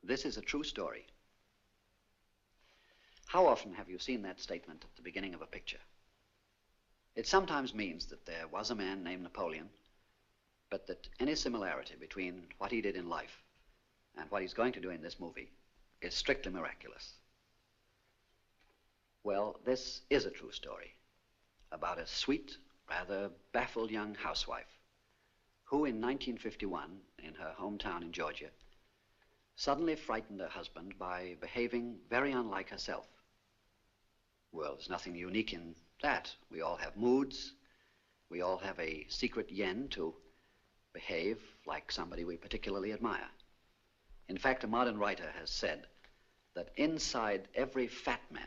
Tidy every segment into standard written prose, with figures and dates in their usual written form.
This is a true story. How often have you seen that statement at the beginning of a picture? It sometimes means that there was a man named Napoleon, but that any similarity between what he did in life and what he's going to do in this movie is strictly miraculous. Well, this is a true story about a sweet, rather baffled young housewife who in 1951, in her hometown in Georgia, suddenly frightened her husband by behaving very unlike herself. Well, there's nothing unique in that. We all have moods. We all have a secret yen to behave like somebody we particularly admire. In fact, a modern writer has said that inside every fat man,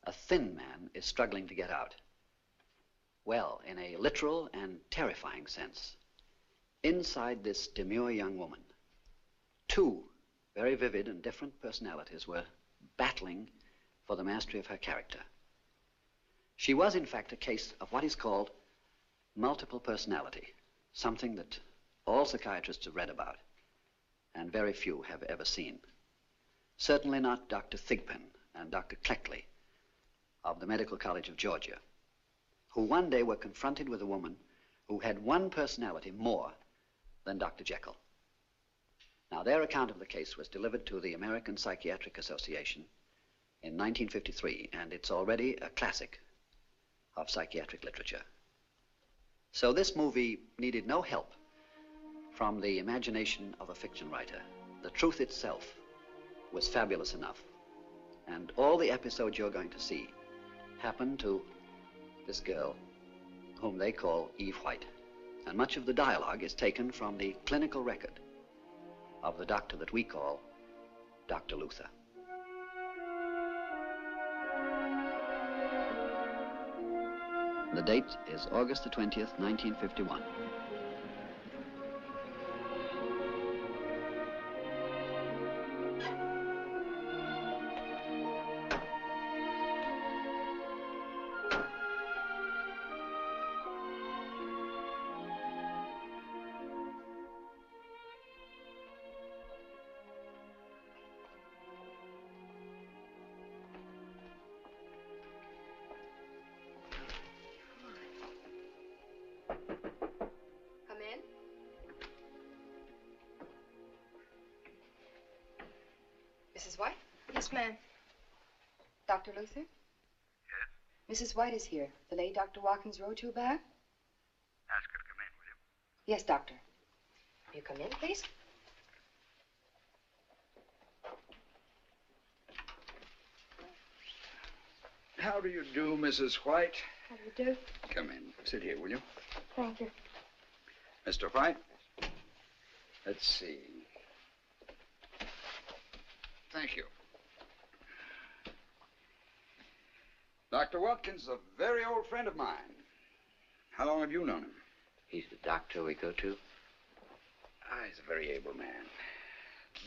a thin man is struggling to get out. Well, in a literal and terrifying sense, inside this demure young woman, two very vivid and different personalities were battling for the mastery of her character. She was, in fact, a case of what is called multiple personality, something that all psychiatrists have read about and very few have ever seen. Certainly not Dr. Thigpen and Dr. Cleckley of the Medical College of Georgia, who one day were confronted with a woman who had one personality more than Dr. Jekyll. Now, their account of the case was delivered to the American Psychiatric Association in 1953, and it's already a classic of psychiatric literature. So this movie needed no help from the imagination of a fiction writer. The truth itself was fabulous enough, and all the episodes you're going to see happen to this girl, whom they call Eve White. And much of the dialogue is taken from the clinical record of the doctor that we call Dr. Luther. The date is August the 20th, 1951. Mrs. White? Yes, ma'am. Dr. Luther? Yes? Mrs. White is here. The lady Dr. Watkins wrote you about? Ask her to come in, will you? Yes, doctor. Will you come in, please? How do you do, Mrs. White? How do you do? Come in. Sit here, will you? Thank you. Mr. White? Let's see. Thank you. Dr. Watkins, a very old friend of mine. How long have you known him? He's the doctor we go to. He's a very able man.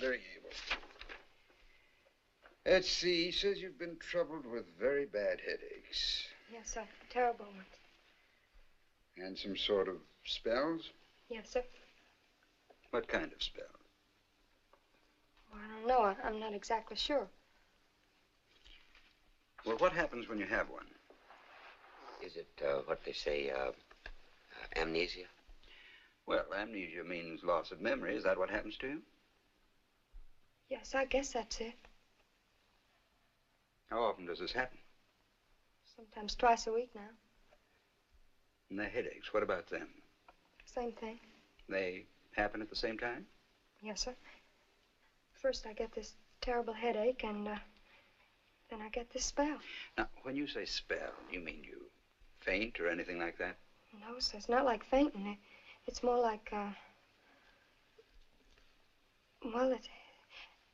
Very able. Let's see, he says you've been troubled with very bad headaches. Yes, sir. Terrible ones. And some sort of spells? Yes, sir. What kind of spells? Well, I don't know. I'm not exactly sure. Well, what happens when you have one? Is it what they say, amnesia? Well, amnesia means loss of memory. Is that what happens to you? Yes, I guess that's it. How often does this happen? Sometimes twice a week now. And the headaches, what about them? Same thing. They happen at the same time? Yes, sir. First I get this terrible headache, and then I get this spell. Now, when you say spell, you mean you faint or anything like that? No, sir, it's not like fainting. It's more like, well,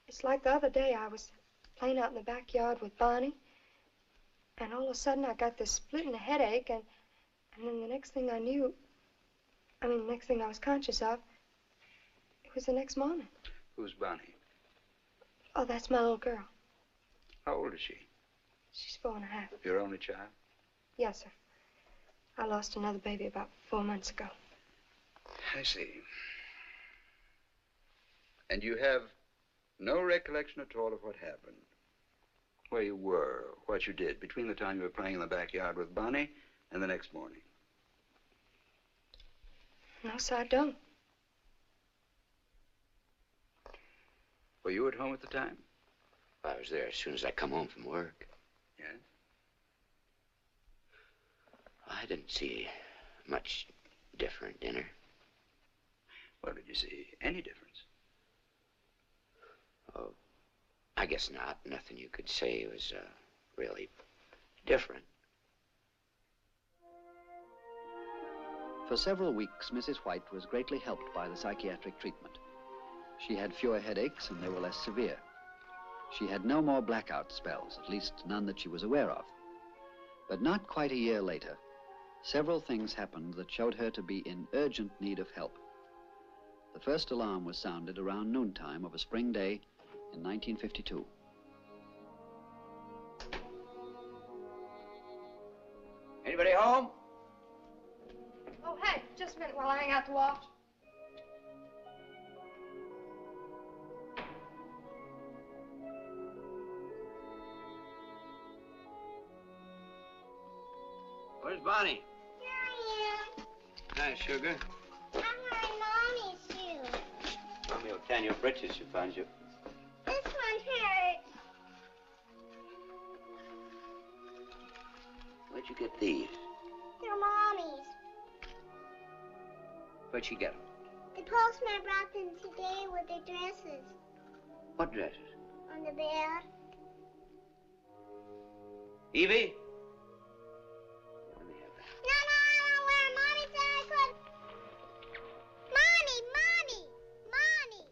it's like the other day I was playing out in the backyard with Bonnie, and all of a sudden I got this splitting headache, and then the next thing I knew, the next thing I was conscious of, it was the next morning. Who's Bonnie? Oh, that's my little girl. How old is she? She's 4 1/2. Your only child? Yes, sir. I lost another baby about 4 months ago. I see. And you have No recollection at all of what happened. Where you were, what you did between the time you were playing in the backyard with Bonnie and the next morning. No, sir, I don't. Were you at home at the time? I was there as soon as I come home from work. Yes? I didn't see much different in her. Well, did you see any difference? Oh, I guess not. Nothing you could say was really different. For several weeks, Mrs. White was greatly helped by the psychiatric treatment. She had fewer headaches and they were less severe. She had no more blackout spells, at least none that she was aware of. But not quite a year later, several things happened that showed her to be in urgent need of help. The first alarm was sounded around noontime of a spring day in 1952. Anybody home? Oh, hey, just a minute while I hang out the watch. Where's Bonnie? Here I am. Hi, sugar. I'm wearing Mommy's shoes. Mommy will tan your britches, she finds you. This one hurts. Where'd you get these? They're Mommy's. Where'd she get them? The postman brought them today with the dresses What dresses? on the bed. Evie? No, I don't wear it. Mommy said I could. Mommy, Mommy, Mommy.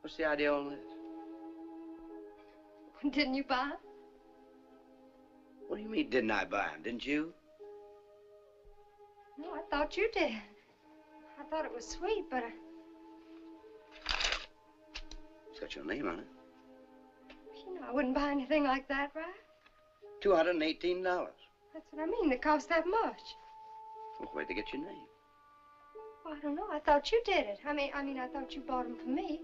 What's the idea of all this? Didn't you buy 'em? What do you mean, didn't I buy them? Didn't you? No, I thought you did. I thought it was sweet, but It's got your name on it. you know, I wouldn't buy anything like that, right? $218. That's what I mean. They cost that much. Well, where'd they get your name? Well, I don't know. I thought you did it. I mean, I thought you bought them for me.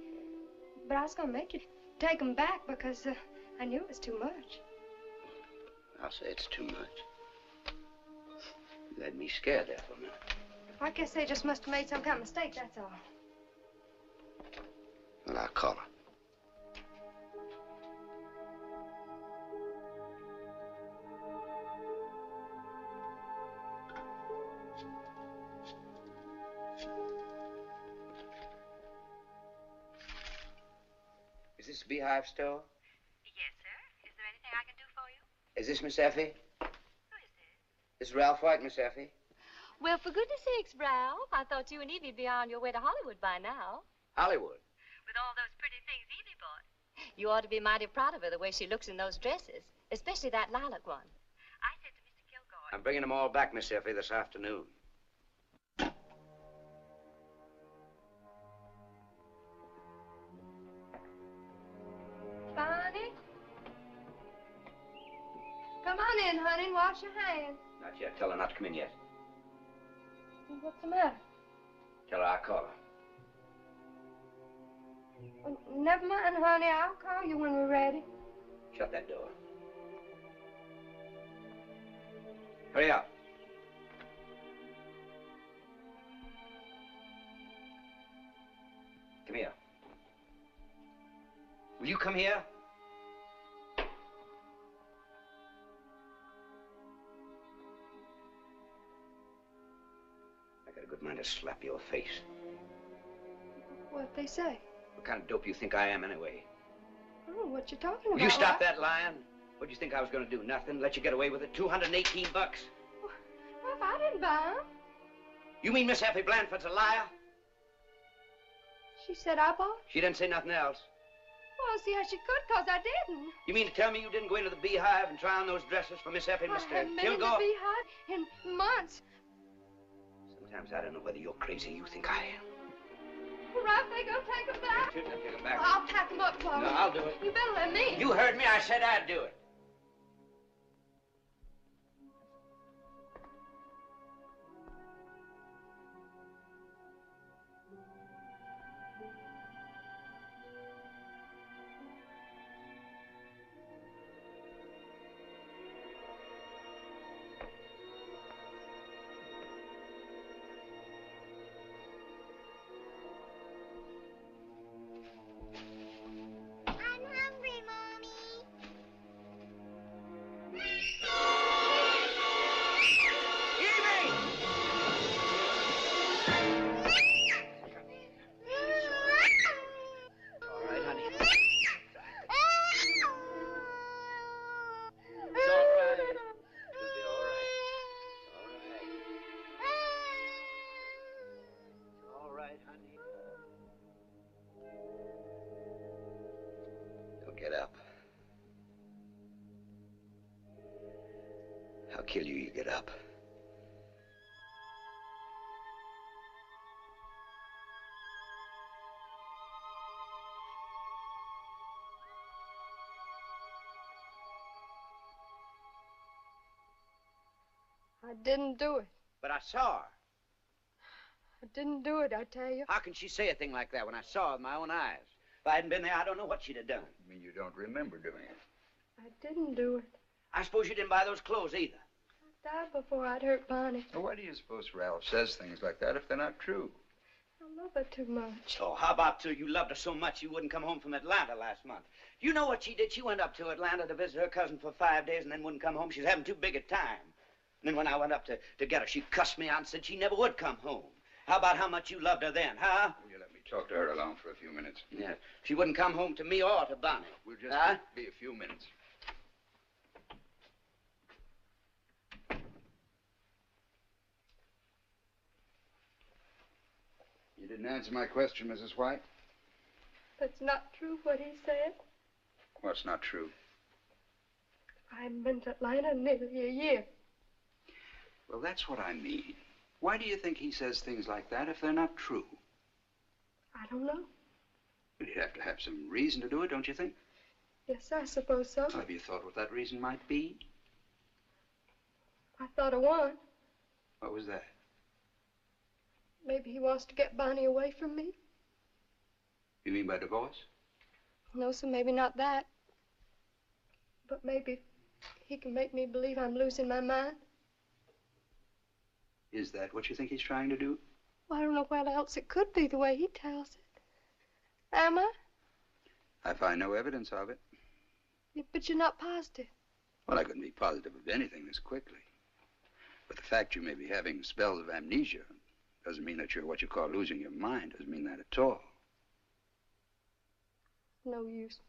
But I was going to make you take them back because I knew it was too much. I'll say it's too much. You had me scared there for a minute. I guess they just must have made some kind of mistake, that's all. Well, I'll call her. Is this the Beehive store? Yes, sir. Is there anything I can do for you? Is this Miss Effie? Who is this? This is Ralph White, Miss Effie. Well, for goodness sakes, Ralph, I thought you and Evie'd be on your way to Hollywood by now. Hollywood. With all those pretty things Evie bought. You ought to be mighty proud of her, the way she looks in those dresses. Especially that lilac one. I said to Mr. Kilgore... I'm bringing them all back, Miss Effie, this afternoon. Bonnie? Come on in, honey, and wash your hands. Not yet. Tell her not to come in yet. What's the matter? Tell her I'll call her. Well, never mind, honey. I'll call you when we're ready. Shut that door. Hurry up. Come here. Will you come here? I got a good mind to slap your face. What'd they say? What kind of dope you think I am, anyway? I don't know what you're talking about. Will you stop that lying? What'd you think I was going to do? Nothing? Let you get away with it? $218? Well, if I didn't buy them. You mean Miss Effie Blandford's a liar? She said I bought. She didn't say nothing else. Well, see how she could, because I didn't. You mean to tell me you didn't go into the beehive and try on those dresses for Miss Effie and I Mr. haven't been in the Kilgore? beehive in months. Sometimes I don't know whether you're crazy. You think I am. Well, Ralph, they gonna take them back? Shouldn't have taken back. Well, I'll pack them up for No, you. I'll do it. You better let me. You heard me. I said I'd do it. I'm hungry, Mommy. All right, honey. It's It's all right. It'll be all right. It's all right, honey. Don't get up. I'll kill you. You get up. I didn't do it. But I saw her. I didn't do it, I tell you. How can she say a thing like that when I saw her with my own eyes? If I hadn't been there, I don't know what she'd have done. You mean you don't remember doing it? I didn't do it. I suppose you didn't buy those clothes either. I died before I'd hurt Bonnie. Well, why do you suppose Ralph says things like that if they're not true? I love her too much. So how about till you loved her so much you wouldn't come home from Atlanta last month? You know what she did? She went up to Atlanta to visit her cousin for 5 days and then wouldn't come home. She's having too big a time. And then when I went up to get her, she cussed me out and said she never would come home. How about how much you loved her then, huh? Will you let me talk to her alone for a few minutes? Yeah. She wouldn't come home to me or to Bonnie. We'll just Huh? be a few minutes. You didn't answer my question, Mrs. White. That's not true what he said. What's not true? I haven't been to Atlanta in nearly a year. Well, that's what I mean. Why do you think he says things like that if they're not true? I don't know. Well, you'd have to have some reason to do it, don't you think? Yes, I suppose so. Have you thought what that reason might be? I thought of one. What was that? Maybe he wants to get Bonnie away from me. You mean by divorce? No, sir, maybe not that. But maybe he can make me believe I'm losing my mind. Is that what you think he's trying to do? Well, I don't know what else it could be the way he tells it. Am I? I find no evidence of it. But you're not positive. Well, I couldn't be positive of anything this quickly. But the fact you may be having spells of amnesia doesn't mean that you're what you call losing your mind. Doesn't mean that at all. No use.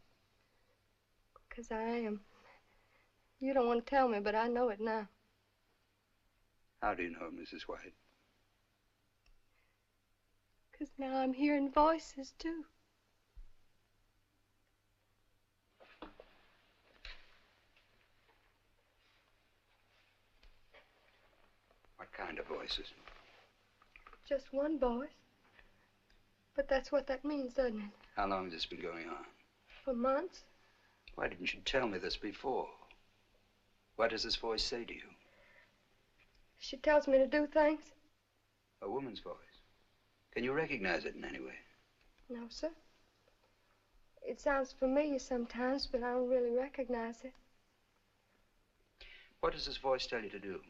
Because I am. You don't want to tell me, but I know it now. How do you know, Mrs. White? Because now I'm hearing voices, too. What kind of voices? Just one voice. But that's what that means, doesn't it? How long has this been going on? For months. Why didn't you tell me this before? What does this voice say to you? She tells me to do things. A woman's voice. Can you recognize it in any way? No, sir. It sounds familiar sometimes, but I don't really recognize it. What does this voice tell you to do?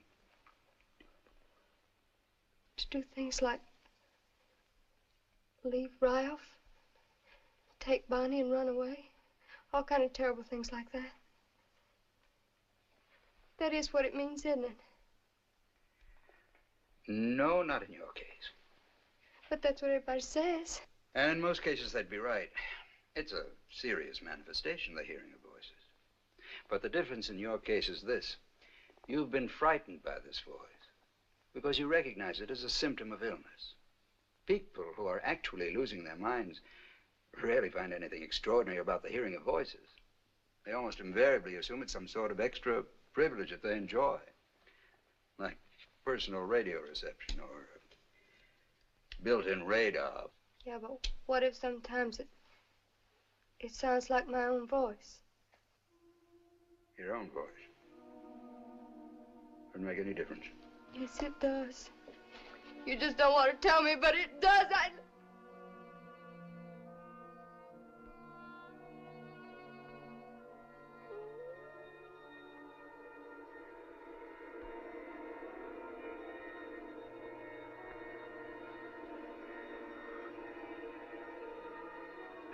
To do things like leave Ralph, take Bonnie and run away. All kind of terrible things like that. That is what it means, isn't it? No, not in your case. But that's what everybody says. And in most cases, they'd be right. It's a serious manifestation, the hearing of voices. But the difference in your case is this. You've been frightened by this voice because you recognize it as a symptom of illness. People who are actually losing their minds rarely find anything extraordinary about the hearing of voices. They almost invariably assume it's some sort of extra privilege that they enjoy, like personal radio reception or built-in radar. Yeah, but what if sometimes it sounds like my own voice? Your own voice. Doesn't make any difference. Yes, it does. You just don't want to tell me, but it does.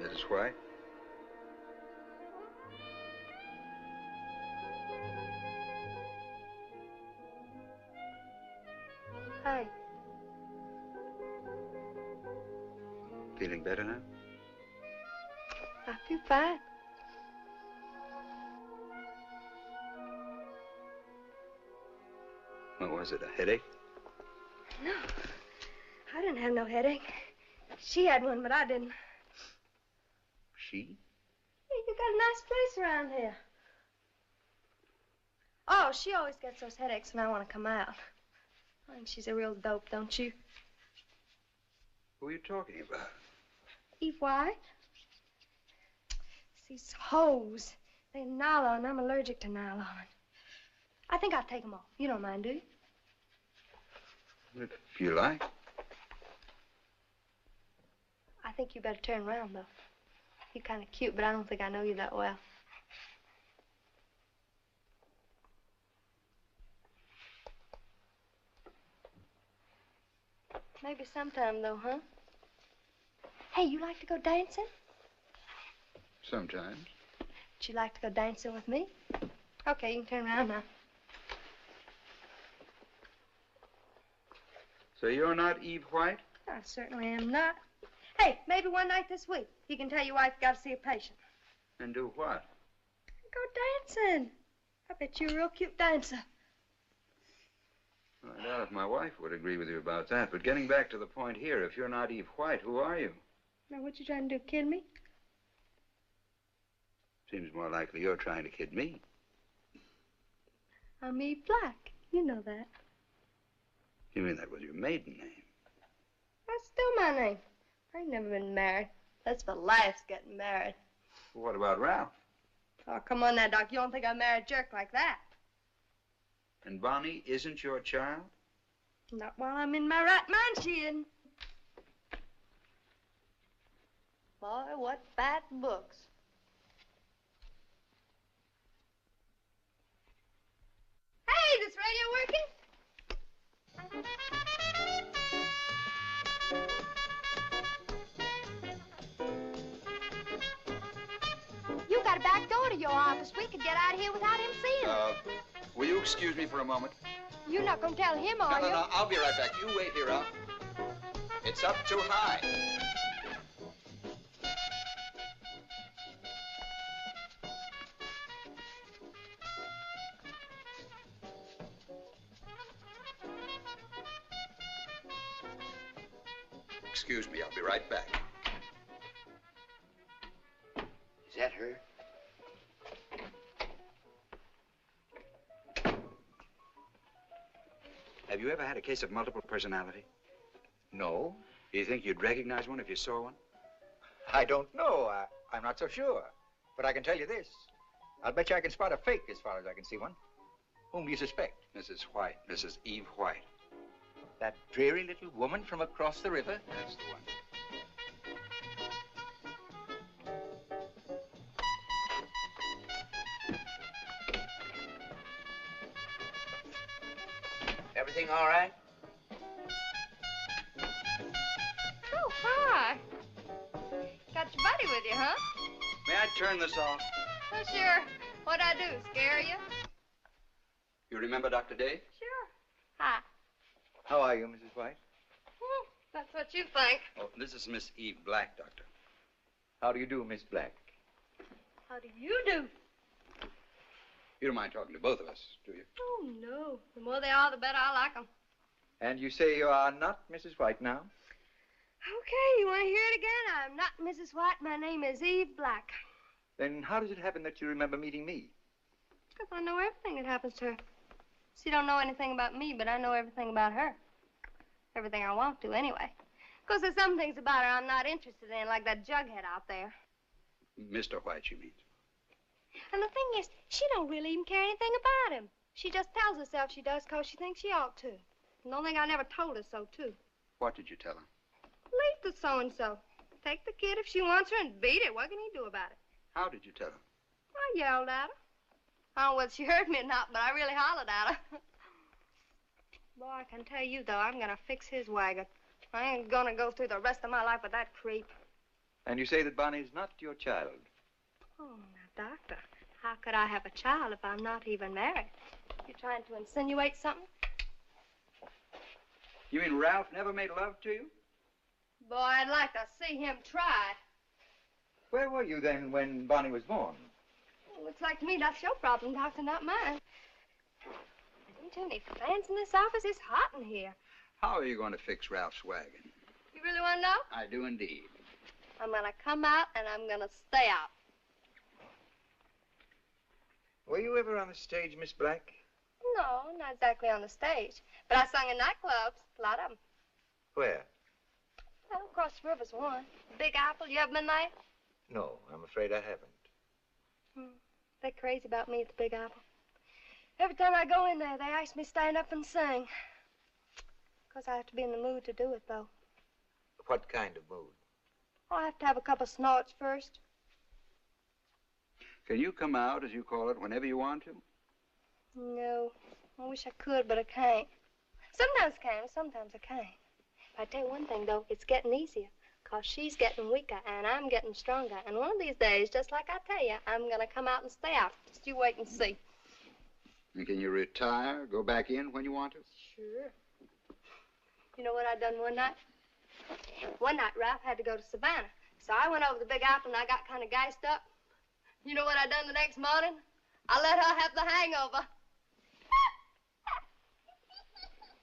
Mrs. White? Hi. Feeling better now? I feel fine. What was it, a headache? No, I didn't have no headache. She had one, but I didn't. She? Hey, you got a nice place around here. Oh, she always gets those headaches when I want to come out. I think she's a real dope, don't you? Who are you talking about? Eve White? These hose. They're nylon. I'm allergic to nylon. I think I'll take them off. You don't mind, do you? If you like. I think you better turn around, though. You're kind of cute, but I don't think I know you that well. Maybe sometime, though, huh? Hey, you like to go dancing? Sometimes. Would you like to go dancing with me? Okay, you can turn around now. So you're not Eve White? I certainly am not. Hey, maybe one night this week, you can tell your wife you got to see a patient. And do what? Go dancing. I bet you're a real cute dancer. Well, I doubt if my wife would agree with you about that. But getting back to the point here, if you're not Eve White, who are you? Now, what you trying to do, kid me? Seems more likely you're trying to kid me. I'm Eve Black. You know that. You mean that was your maiden name? That's still my name. I ain't never been married. That's for life's getting married. Well, what about Ralph? Oh, come on now, Doc. You don't think I married a jerk like that? And Bonnie isn't your child? Not while I'm in my right mind, she isn't. Boy, what fat books. Hey, this radio working? You got a back door to your office. We could get out of here without him seeing us. Will you excuse me for a moment? You're not going to tell him, are you? No, I'll be right back. You wait here, Ralph. It's up too high. Excuse me, I'll be right back. Is that her? Have you ever had a case of multiple personality? No, Do you think you'd recognize one if you saw one? I don't know. I'm not so sure. But I can tell you this. I'll bet you I can spot a fake as far as I can see one. Whom do you suspect? Mrs. White, Mrs. Eve White. That dreary little woman from across the river? That's the one. Everything all right? Oh, hi. Got your buddy with you, huh? May I turn this off? Oh, sure. What'd I do, scare you? You remember Dr. Day? Sure. Hi. How are you, Mrs. White? That's what you think. Oh, this is Miss Eve Black, Doctor. How do you do, Miss Black? How do you do? You don't mind talking to both of us, do you? Oh, no. The more they are, the better I like them. And you say you are not Mrs. White now? Okay, you want to hear it again? I'm not Mrs. White. My name is Eve Black. Then how does it happen that you remember meeting me? Because I know everything that happens to her. She don't know anything about me, but I know everything about her. Everything I want to, anyway. Because there's some things about her I'm not interested in, like that jughead out there. Mr. White, you mean? And the thing is, she don't really even care anything about him. She just tells herself she does because she thinks she ought to. And the only thing I never told her so, too. What did you tell her? Leave the so-and-so. Take the kid if she wants her and beat it. What can he do about it? How did you tell her? I yelled at her. I don't know whether she heard me or not, but I really hollered at her. Boy, I can tell you, though, I'm going to fix his wagon. I ain't going to go through the rest of my life with that creep. And you say that Bonnie's not your child? Oh, now, Doctor, how could I have a child if I'm not even married? You trying to insinuate something? You mean Ralph never made love to you? Boy, I'd like to see him try it. Where were you then when Bonnie was born? Well, looks like to me that's your problem, Doctor, not mine. There's too many fans in this office. It's hot in here. How are you going to fix Ralph's wagon? You really want to know? I do indeed. I'm going to come out and I'm going to stay out. Were you ever on the stage, Miss Black? No, not exactly on the stage. But I sung in nightclubs, a lot of them. Where? Well, across the river's one. Big Apple, you ever been there? No, I'm afraid I haven't. They're crazy about me at the Big Apple. Every time I go in there, they ask me to stand up and sing. Of course, I have to be in the mood to do it, though. What kind of mood? Oh, I have to have a couple snorts first. Can you come out, as you call it, whenever you want to? No. I wish I could, but I can't. Sometimes I can, sometimes I can't. But I tell you one thing, though, it's getting easier. Because she's getting weaker, and I'm getting stronger. And one of these days, just like I tell you, I'm going to come out and stay out. Just you wait and see. And can you retire, go back in when you want to? Sure. You know what I done one night? One night, Ralph had to go to Savannah. So I went over to the Big Apple, and I got kind of gassed up. You know what I done the next morning? I let her have the hangover.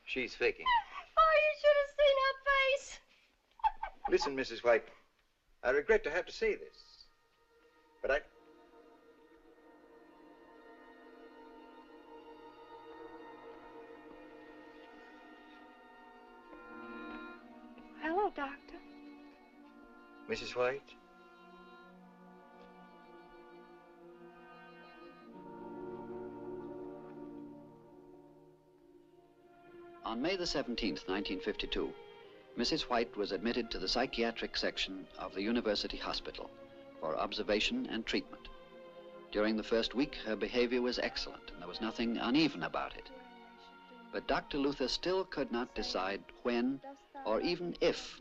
She's faking. Oh, you should have seen her face. Listen, Mrs. White, I regret to have to say this, but I... Hello, Doctor. Mrs. White? On May the 17th, 1952, Mrs. White was admitted to the psychiatric section of the University Hospital for observation and treatment. During the first week, her behavior was excellent, and there was nothing uneven about it. But Dr. Luther still could not decide when, or even if,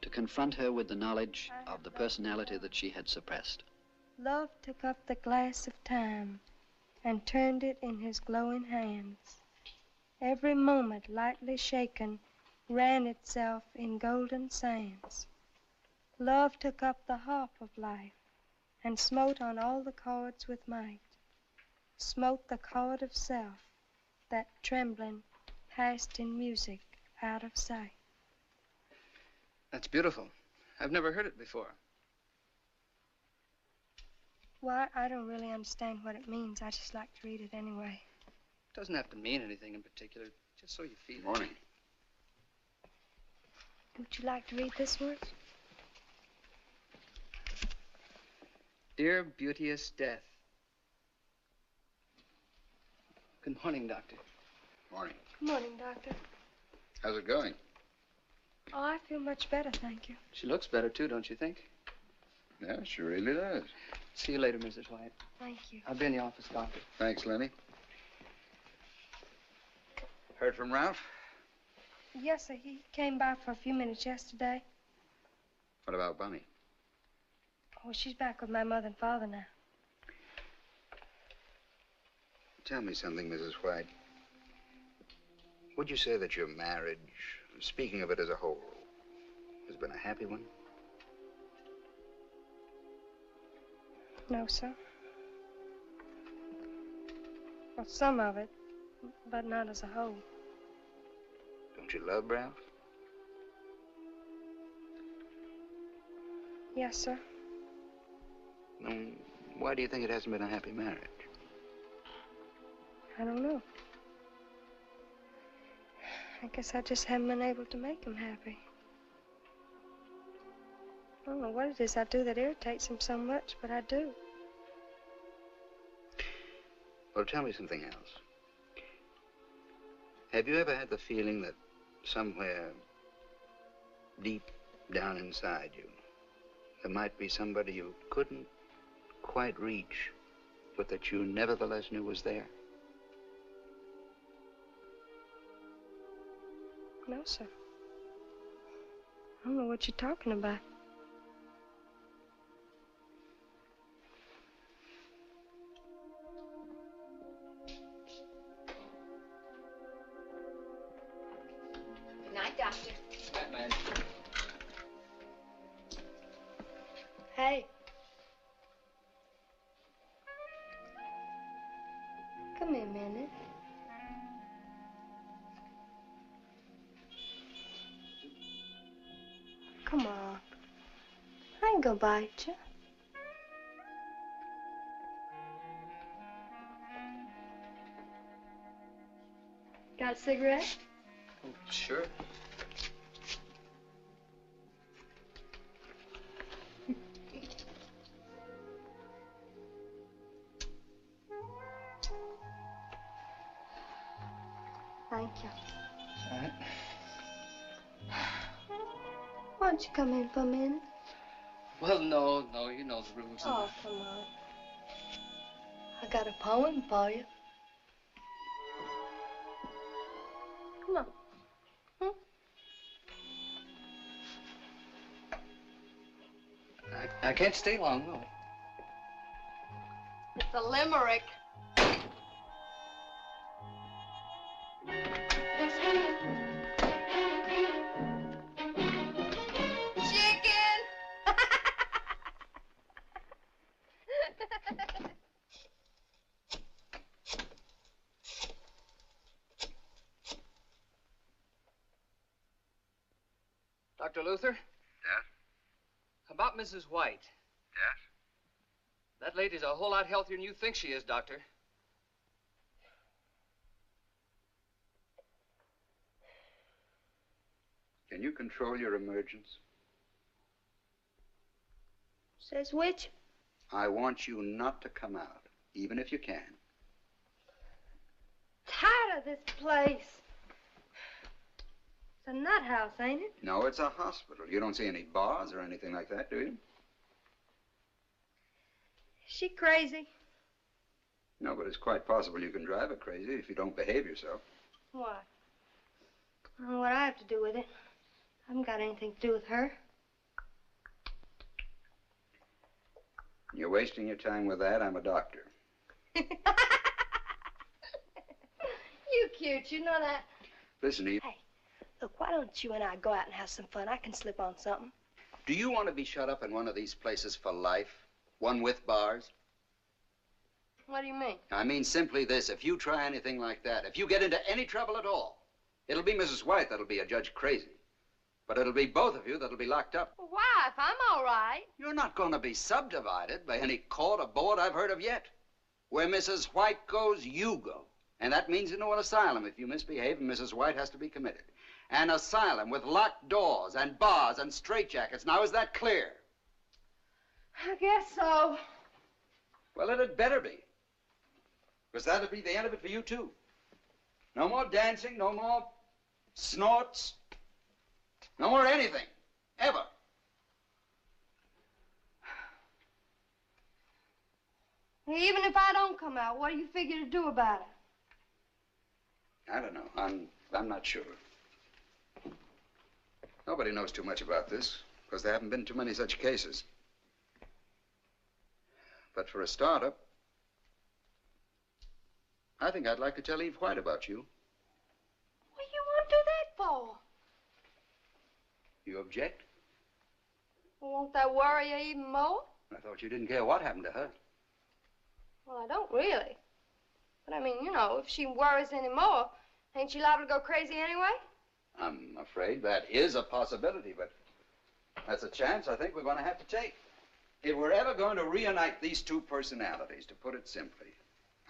to confront her with the knowledge of the personality that she had suppressed. Love took up the glass of time and turned it in his glowing hands. Every moment, lightly shaken, ran itself in golden sands. Love took up the harp of life and smote on all the chords with might. Smote the chord of self that, trembling, passed in music out of sight. That's beautiful. I've never heard it before. Well, I don't really understand what it means. I just like to read it anyway. It doesn't have to mean anything in particular, just so you feel it. Morning. Would you like to read this one? Dear beauteous death. Good morning, Doctor. Morning. Good morning, Doctor. How's it going? Oh, I feel much better, thank you. She looks better, too, don't you think? Yeah, she really does. See you later, Mrs. White. Thank you. I'll be in the office, Doctor. Thanks, Lenny. Heard from Ralph? Yes, sir. He came by for a few minutes yesterday. What about Bunny? Oh, she's back with my mother and father now. Tell me something, Mrs. White. Would you say that your marriage, speaking of it as a whole, has been a happy one? No, sir. Well, some of it, but not as a whole. Don't you love Ralph? Yes, sir. Why do you think it hasn't been a happy marriage? I don't know. I guess I just haven't been able to make him happy. I don't know what it is I do that irritates him so much, but I do. Well, tell me something else. Have you ever had the feeling that somewhere deep down inside you, there might be somebody you couldn't quite reach, but that you nevertheless knew was there? No, sir. I don't know what you're talking about. Good night, Doctor. Batman. Hey. Come here a minute. Come on. I ain't gonna bite you. Got a cigarette? Oh, sure. Thank you. All right. Why don't you come in for a minute? Well, no, you know the rules. Oh, come on. I got a poem for you. Come on. I can't stay long, will I? It's a limerick. Chicken! Dr. Luther? Yes? About Mrs. White. Yes? That lady's a whole lot healthier than you think she is, Doctor. Can you control your emergence? Says which? I want you not to come out, even if you can. Tired of this place. It's a nut house, ain't it? No, it's a hospital. You don't see any bars or anything like that, do you? Is she crazy? No, but it's quite possible you can drive her crazy if you don't behave yourself. Why? I don't know what I have to do with it. I haven't got anything to do with her. You're wasting your time with that. I'm a doctor. You cute, you know that. Listen, Eve. Hey, look, why don't you and I go out and have some fun? I can slip on something. Do you want to be shut up in one of these places for life? One with bars? What do you mean? I mean simply this. If you try anything like that, if you get into any trouble at all, it'll be Mrs. White that'll be a judge crazy. But it'll be both of you that'll be locked up. Well, why? If I'm all right. You're not going to be subdivided by any court or board I've heard of yet. Where Mrs. White goes, you go. And that means into an asylum. If you misbehave, Mrs. White has to be committed. An asylum with locked doors and bars and straitjackets. Now, is that clear? I guess so. Well, it had better be. Because that'll be the end of it for you, too. No more dancing, no more snorts, no more anything. Ever. Even if I don't come out, what do you figure to do about it? I don't know. I'm not sure. Nobody knows too much about this, because there haven't been too many such cases. But for a startup, I think I'd like to tell Eve White about you. What do you want to do that for? You object? Well, won't that worry you even more? I thought you didn't care what happened to her. Well, I don't really. But I mean, you know, if she worries any more, ain't she liable to go crazy anyway? I'm afraid that is a possibility, but That's a chance I think we're going to have to take. If we're ever going to reunite these two personalities, to put it simply,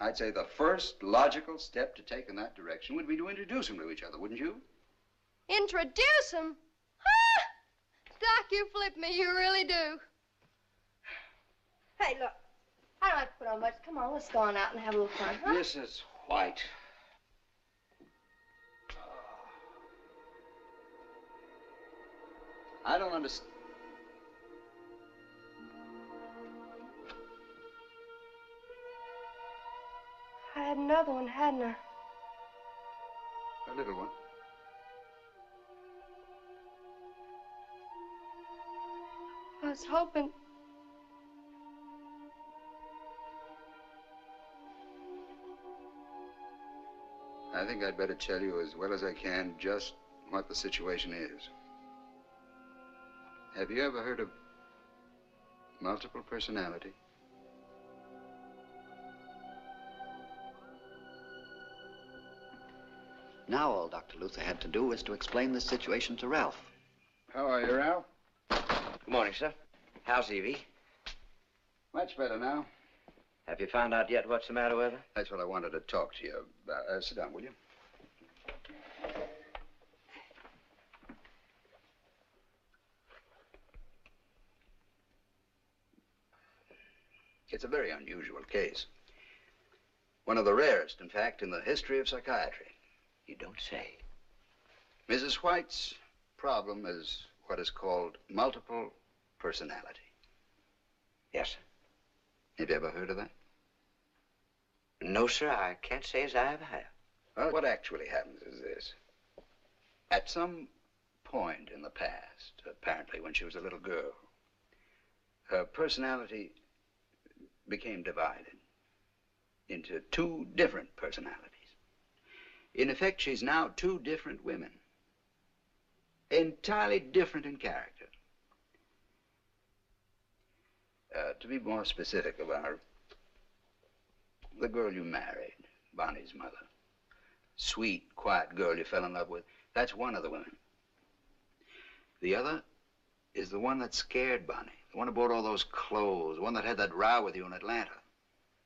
I'd say the first logical step to take in that direction would be to introduce them to each other, wouldn't you? Introduce him? Ha! Doc, you flip me. You really do. Hey, look. I don't have to put on much. Come on, let's go on out and have a little fun, huh? Mrs. White. I don't understand. I had another one, hadn't I? A little one. I was hoping... I think I'd better tell you as well as I can just what the situation is. Have you ever heard of multiple personality? Now all Dr. Luther had to do was to explain the situation to Ralph. How are you, Ralph? Good morning, sir. How's Evie? Much better now. Have you found out yet what's the matter with her? That's what I wanted to talk to you about. Sit down, will you? It's a very unusual case. One of the rarest, in fact, in the history of psychiatry. You don't say. Mrs. White's problem is what is called multiple personality. Yes, sir. Have you ever heard of that? No, sir, I can't say as I ever have. Well, what actually happens is this. At some point in the past, apparently when she was a little girl, her personality became divided into two different personalities. In effect, she's now two different women, entirely different in character. To be more specific about her, the girl you married, Bonnie's mother, sweet, quiet girl you fell in love with, that's one of the women. The other is the one that scared Bonnie, the one who bought all those clothes, the one that had that row with you in Atlanta.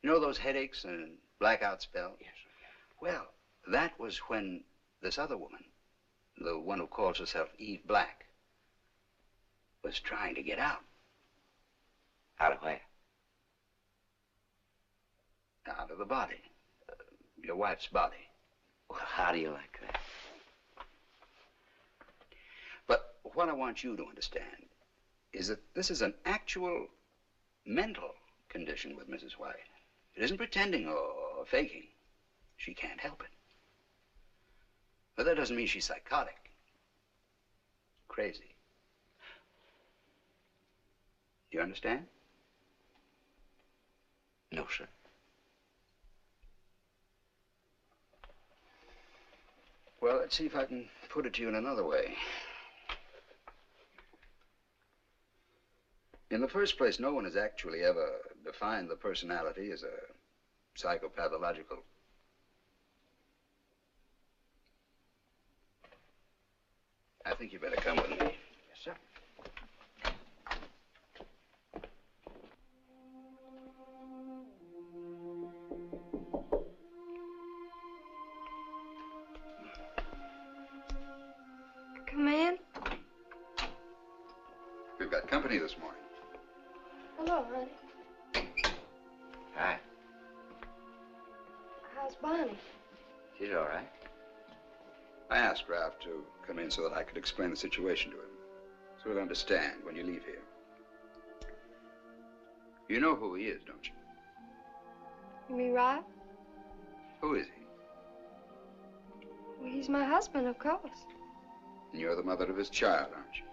You know those headaches and blackout spells? Yes, sir. Well, that was when this other woman, the one who calls herself Eve Black, was trying to get out. Out of where? Out of the body. Your wife's body. Well, how do you like that? But what I want you to understand is that this is an actual mental condition with Mrs. White. It isn't pretending or faking. She can't help it. But that doesn't mean she's psychotic. Crazy. Do you understand? No, sir. Well, let's see if I can put it to you in another way. In the first place, no one has actually ever defined the personality as a psychopathological. I think you better come with me. Yes, sir. Come in. We've got company this morning. Hello, honey. Hi. How's Bonnie? She's all right. I asked Ralph to come in so that I could explain the situation to him, so he'll understand when you leave here. You know who he is, don't you? You mean Ralph? Who is he? Well, he's my husband, of course. And you're the mother of his child, aren't you?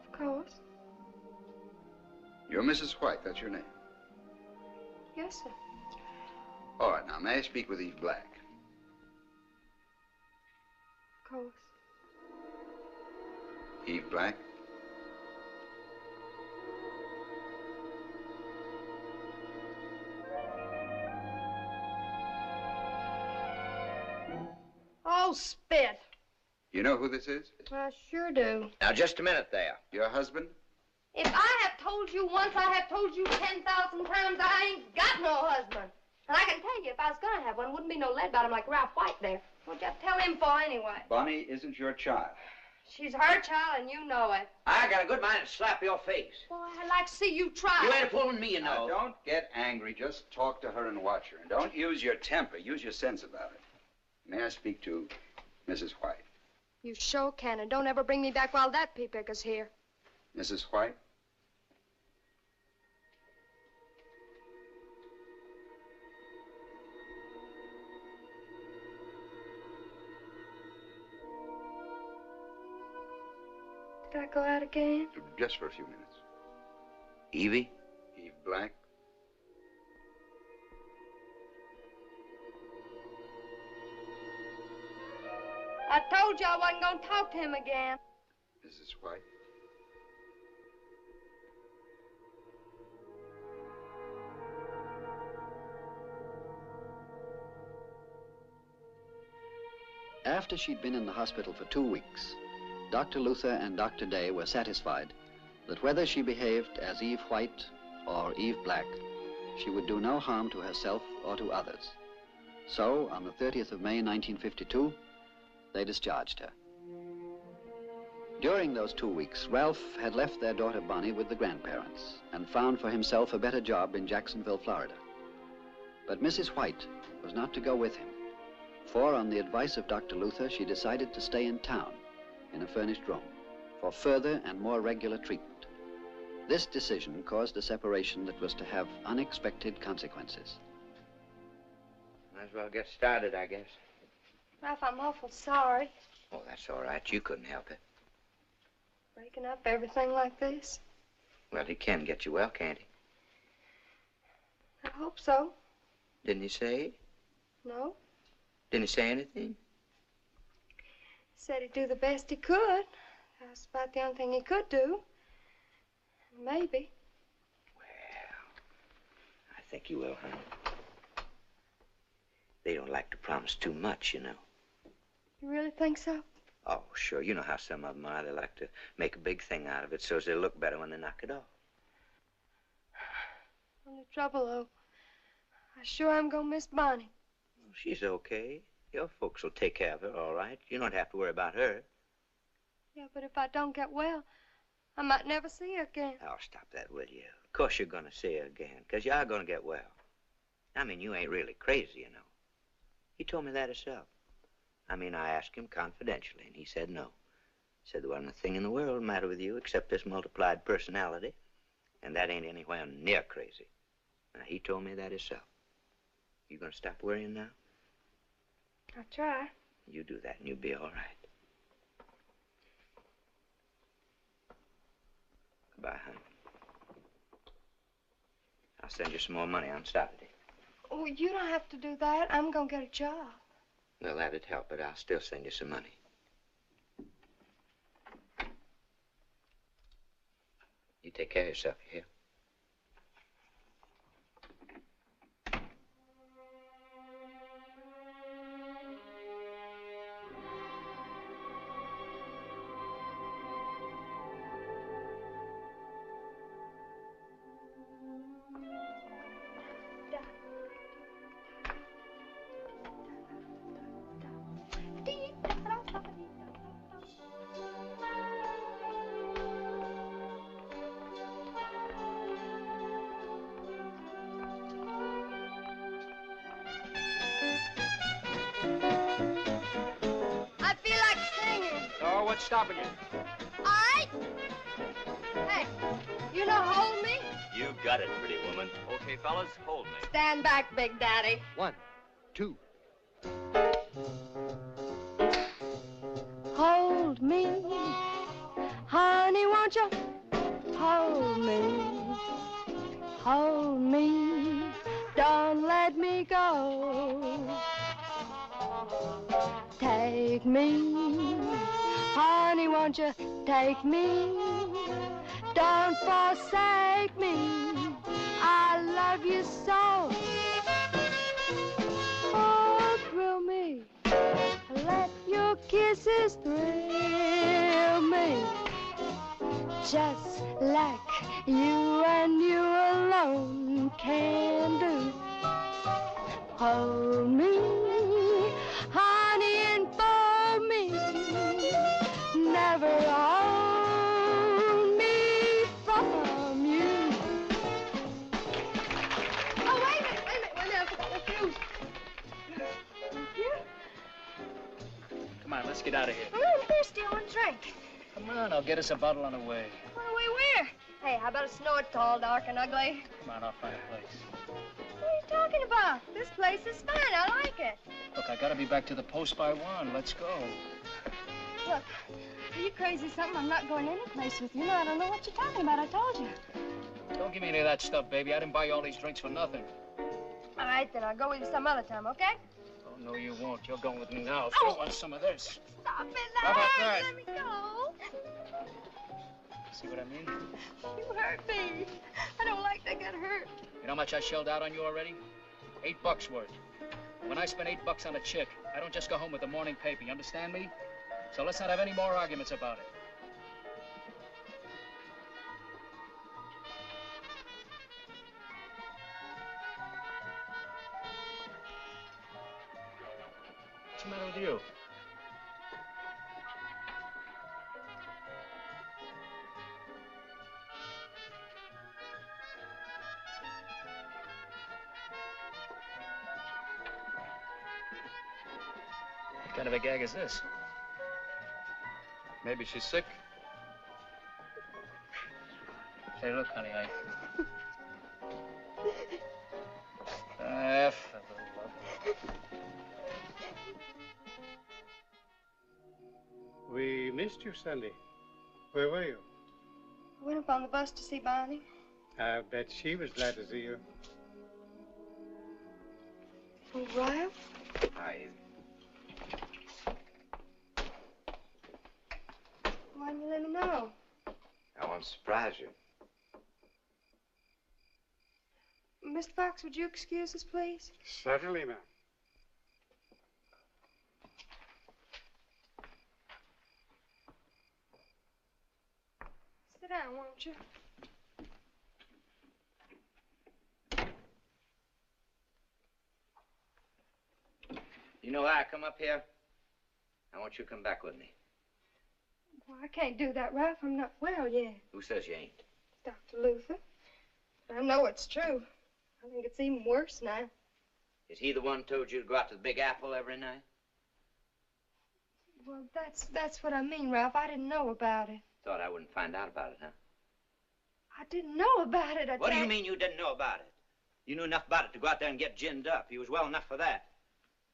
Of course. You're Mrs. White, that's your name. Yes, sir. All right, now, may I speak with Eve Black? Of course. Eve Black? Oh, spit. You know who this is? I sure do. Now, just a minute there. Your husband? If I have told you once, I have told you 10,000 times I ain't got no husband. And I can tell you, if I was going to have one, wouldn't be no lead bottom like Ralph White there. What'd you tell him for anyway? Bonnie isn't your child. She's her child, and you know it. I got a good mind to slap your face. Boy, I'd like to see you try. You ain't fooling me, you Now, know. don't get angry. Just talk to her and watch her. And don't use your temper. Use your sense about it. May I speak to Mrs. White? You sure can, and don't ever bring me back while that pea-picker's here. Mrs. White? Did I go out again? Just for a few minutes. Evie? Eve Black? I told you I wasn't going to talk to him again. Mrs. White? After she'd been in the hospital for 2 weeks, Dr. Luther and Dr. Day were satisfied that whether she behaved as Eve White or Eve Black, she would do no harm to herself or to others. So, on the 30th of May, 1952, they discharged her. During those 2 weeks, Ralph had left their daughter Bonnie with the grandparents and found for himself a better job in Jacksonville, Florida. But Mrs. White was not to go with him, for on the advice of Dr. Luther, she decided to stay in town in a furnished room for further and more regular treatment. This decision caused a separation that was to have unexpected consequences. Might as well get started, I guess. Ralph, I'm awful sorry. Oh, that's all right. You couldn't help it. Breaking up everything like this. Well, he can get you well, can't he? I hope so. Didn't he say? No. Didn't he say anything? Said he'd do the best he could. That's about the only thing he could do. Maybe. Well, I think he will, honey. They don't like to promise too much, you know. You really think so? Oh, sure. You know how some of them are. They like to make a big thing out of it so as they look better when they knock it off. Only trouble, though, I sure am gonna miss Bonnie. Well, she's okay. Your folks will take care of her, all right. You don't have to worry about her. Yeah, but if I don't get well, I might never see her again. Oh, stop that, will you? Of course you're going to see her again, because you are going to get well. I mean, you ain't really crazy, you know. He told me that himself. I mean, I asked him confidentially, and he said no. He said there wasn't a thing in the world the matter with you except this multiplied personality, and that ain't anywhere near crazy. Now, he told me that himself. You going to stop worrying now? I'll try. You do that, and you'll be all right. Goodbye, honey. I'll send you some more money on Saturday. Oh, you don't have to do that. I'm gonna get a job. Well, that'd help, but I'll still send you some money. You take care of yourself, you hear? I feel like singing. Oh, what's stopping you? All right. Hey, you know hold me? You got it, pretty woman. Okay, fellas, hold me. Stand back, Big Daddy. 1, 2. Hold me, honey, won't you hold me? Hold me, don't let me go. Take me, honey, won't you take me? Don't forsake me, I love you so. Oh, thrill me, let your kiss places thrill me, just like you and you alone can do. Hold me, honey, and fold me, never hold me from you. Oh, wait a minute, I forgot the fuse. Thank you. Come on, let's get out of here. I'm thirsty, I want a drink. Come on, I'll get us a bottle on the way. On the way where? Hey, how about a snow it's tall, dark, and ugly? Come on, I'll find a place. What are you talking about? This place is fine. I like it. Look, I gotta be back to the post by 1. Let's go. Look, are you crazy or something? I'm not going any place with you. No, I don't know what you're talking about. I told you. Don't give me any of that stuff, baby. I didn't buy you all these drinks for nothing. All right, then. I'll go with you some other time, okay? Oh, no, you won't. You're going with me now. If Oh. you want some of this. Stop it, How about that? Let me go. See what I mean? You hurt me. I don't like to get hurt. You know how much I shelled out on you already? $8 worth. When I spend $8 on a chick, I don't just go home with the morning paper. You understand me? So let's not have any more arguments about it. What's the matter with you? What kind of a gag is this? Maybe she's sick. Say, look, honey, F of the love. We missed you Sunday. Where were you? I went up on the bus to see Bonnie. I bet she was glad to see you. Oh, Ralph? Hi. Why didn't you let me know? I want to surprise you. Mr. Fox, would you excuse us, please? Certainly, ma'am. Sit down, won't you? You know why I come up here? I want you to come back with me. Well, I can't do that, Ralph. I'm not well yet. Who says you ain't? Dr. Luther. I know it's true. I think it's even worse now. Is he the one who told you to go out to the Big Apple every night? Well, that's what I mean, Ralph. I didn't know about it. Thought I wouldn't find out about it, huh? I didn't know about it. What do you mean you didn't know about it? You knew enough about it to go out there and get ginned up. You was well enough for that.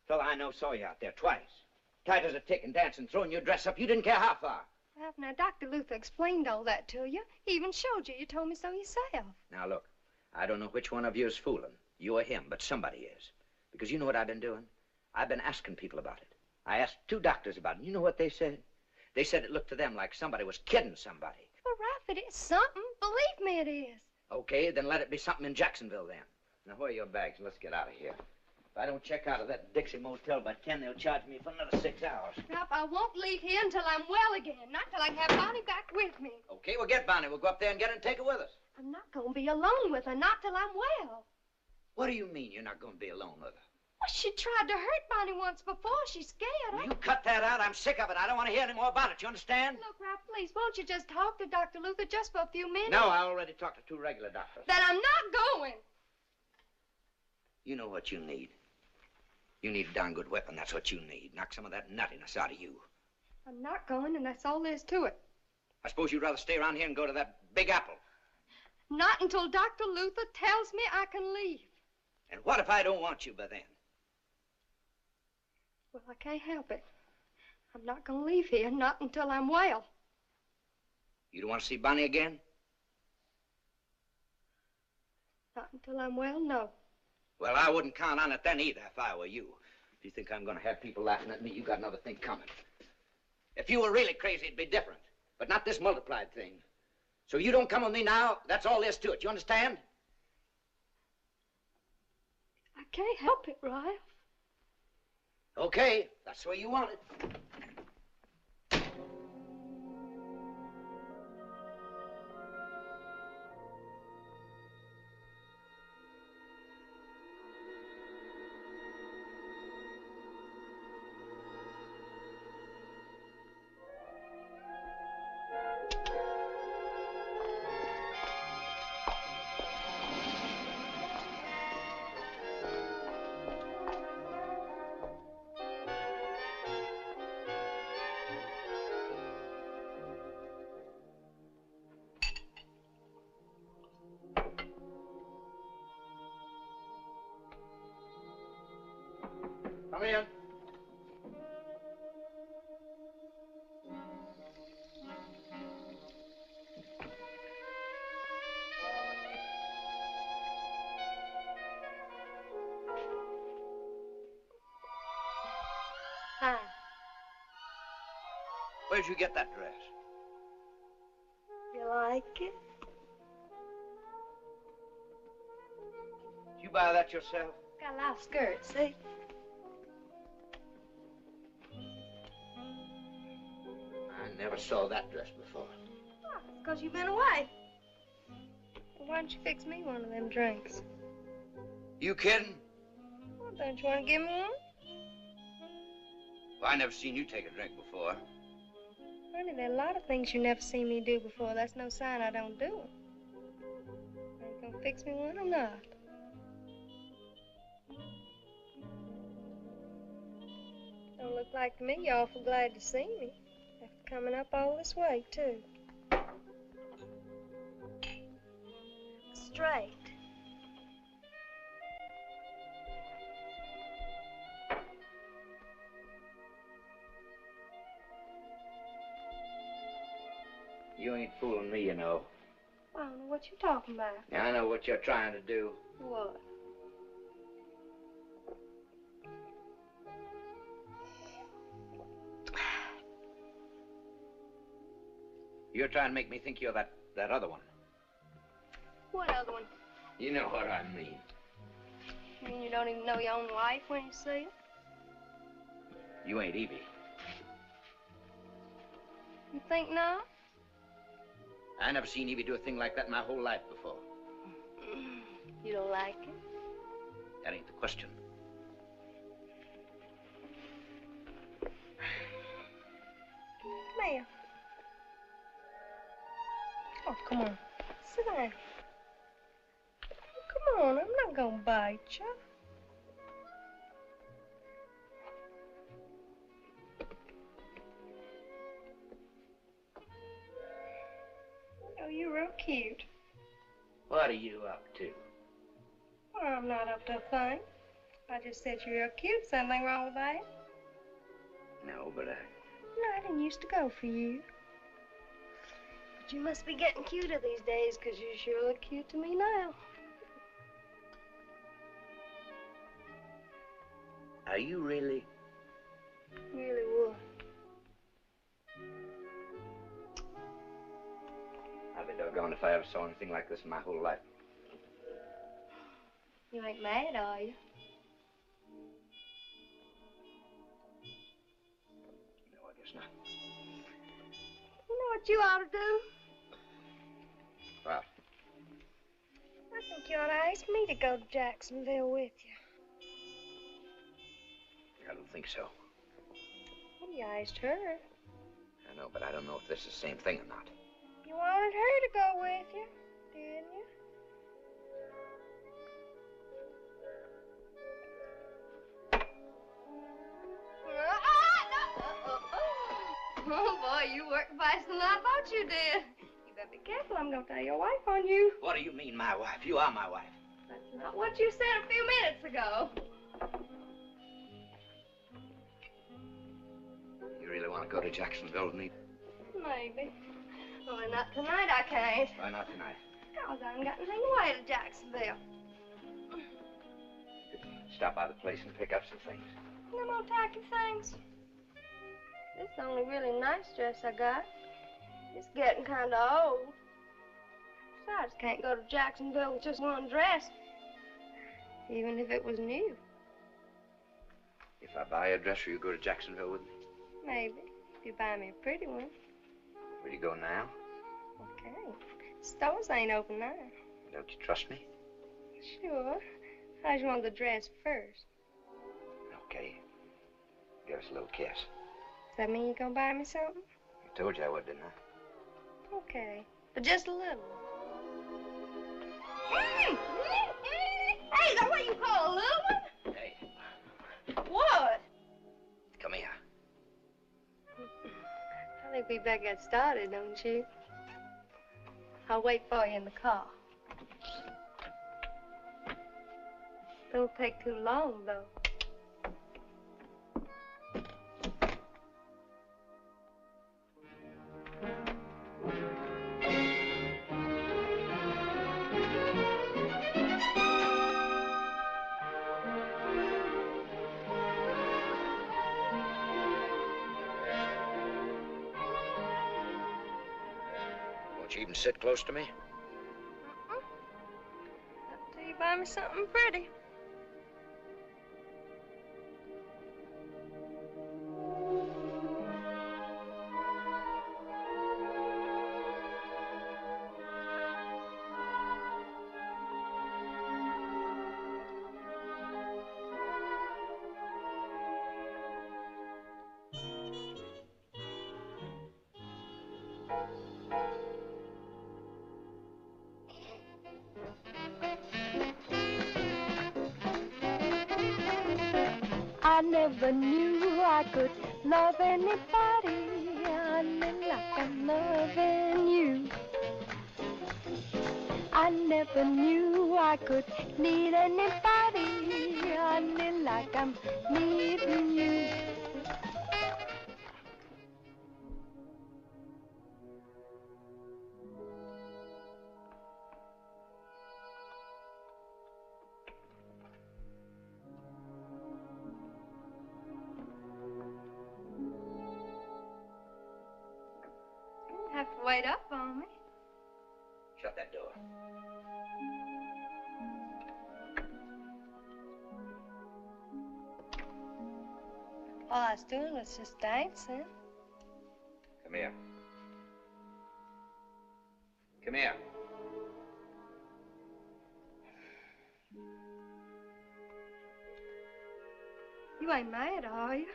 Fella I know saw you out there twice. Tight as a tick and dancing, throwing your dress up. You didn't care how far. Ralph, now, Dr. Luther explained all that to you. He even showed you. You told me so yourself. Now, look, I don't know which one of you is fooling, you or him, but somebody is. Because you know what I've been doing? I've been asking people about it. I asked 2 doctors about it. You know what they said? They said it looked to them like somebody was kidding somebody. Well, Ralph, it is something. Believe me, it is. Okay, then let it be something in Jacksonville then. Now, where are your bags? Let's get out of here. If I don't check out of that Dixie Motel by 10, they'll charge me for another 6 hours. Ralph, I won't leave here until I'm well again. Not till I can have Bonnie back with me. Okay, we'll get Bonnie. We'll go up there and get her and take her with us. I'm not going to be alone with her. Not till I'm well. What do you mean you're not going to be alone with her? Well, she tried to hurt Bonnie once before. She's scared. You cut that out. I'm sick of it. I don't want to hear any more about it. You understand? Look, Ralph, please, won't you just talk to Dr. Luther just for a few minutes? No, I already talked to 2 regular doctors. Then I'm not going. You know what you need. You need a darn good weapon. That's what you need. Knock some of that nuttiness out of you. I'm not going, and that's all there is to it. I suppose you'd rather stay around here and go to that Big Apple. Not until Dr. Luther tells me I can leave. And what if I don't want you by then? Well, I can't help it. I'm not going to leave here, not until I'm well. You don't want to see Bonnie again? Not until I'm well, no. Well, I wouldn't count on it then either if I were you. If you think I'm going to have people laughing at me, you got another thing coming. If you were really crazy, it'd be different. But not this multiplied thing. So you don't come with me now, that's all there is to it. You understand? I can't help it, Ralph. Okay, that's the way you want it. Come in. Hi. Where'd you get that dress? You like it? Did you buy that yourself? Got a lot of skirts, see? I never saw that dress before. Oh, it's 'cause you've been away. Well, why don't you fix me one of them drinks? You kidding? Well, don't you want to give me one? Well, I never seen you take a drink before. Honey, there are a lot of things you never seen me do before. That's no sign I don't do them. Are you gonna fix me one or not? Don't look like to me you're awful glad to see me. After coming up all this way, too. Straight. You ain't fooling me, you know. I don't know what you're talking about. I know what you're trying to do. What? You're trying to make me think you're that other one. What other one? You know what I mean. You mean you don't even know your own wife when you see it? You ain't Evie. You think not? I never seen Evie do a thing like that in my whole life before. You don't like it? That ain't the question. Come here. Oh, come on. Sit down. Come on, I'm not gonna bite you. Oh, you're real cute. What are you up to? Well, I'm not up to a thing. I just said you're real cute. Something wrong with that? No, but No, I didn't used to go for you. But you must be getting cuter these days, 'cause you sure look cute to me now. Are you really? Really would. I'll be doggone if I ever saw anything like this in my whole life. You ain't mad, are you? No, I guess not. You know what you ought to do? What? I think you ought to ask me to go to Jacksonville with you. I don't think so. Well, you asked her. I know, but I don't know if this is the same thing or not. You wanted her to go with you, didn't you? Oh, boy, you work faster than I thought you did. You better be careful. I'm going to tell your wife on you. What do you mean, my wife? You are my wife. That's not what you said a few minutes ago. You really want to go to Jacksonville with me? Maybe. Only not tonight, I can't. Why not tonight? Because I ain't got anything to way to Jacksonville. Stop by the place and pick up some things. No more tacky things. This is the only really nice dress I got. It's getting kind of old. Besides, can't go to Jacksonville with just one dress. Even if it was new. If I buy a dress, will you go to Jacksonville with me? Maybe. If you buy me a pretty one. Will you go now? Okay. Stores ain't open now. Don't you trust me? Sure. How'd you want the dress first? Okay. Give us a little kiss. Does that mean you're gonna buy me something? I told you I would, didn't I? Okay. But just a little. Hey! Hey, is that what you call a little one? Hey, What? come here. I think we better get started, don't you? I'll wait for you in the car. Don't take too long, though. even sit close to me? Not till you buy me something pretty. I never knew I could love anybody like I'm loving you. I never knew I could need anybody like I'm needing you. You have to wait up on me. Shut that door. All I was doing was just dancing. Come here. Come here. You ain't mad, are you?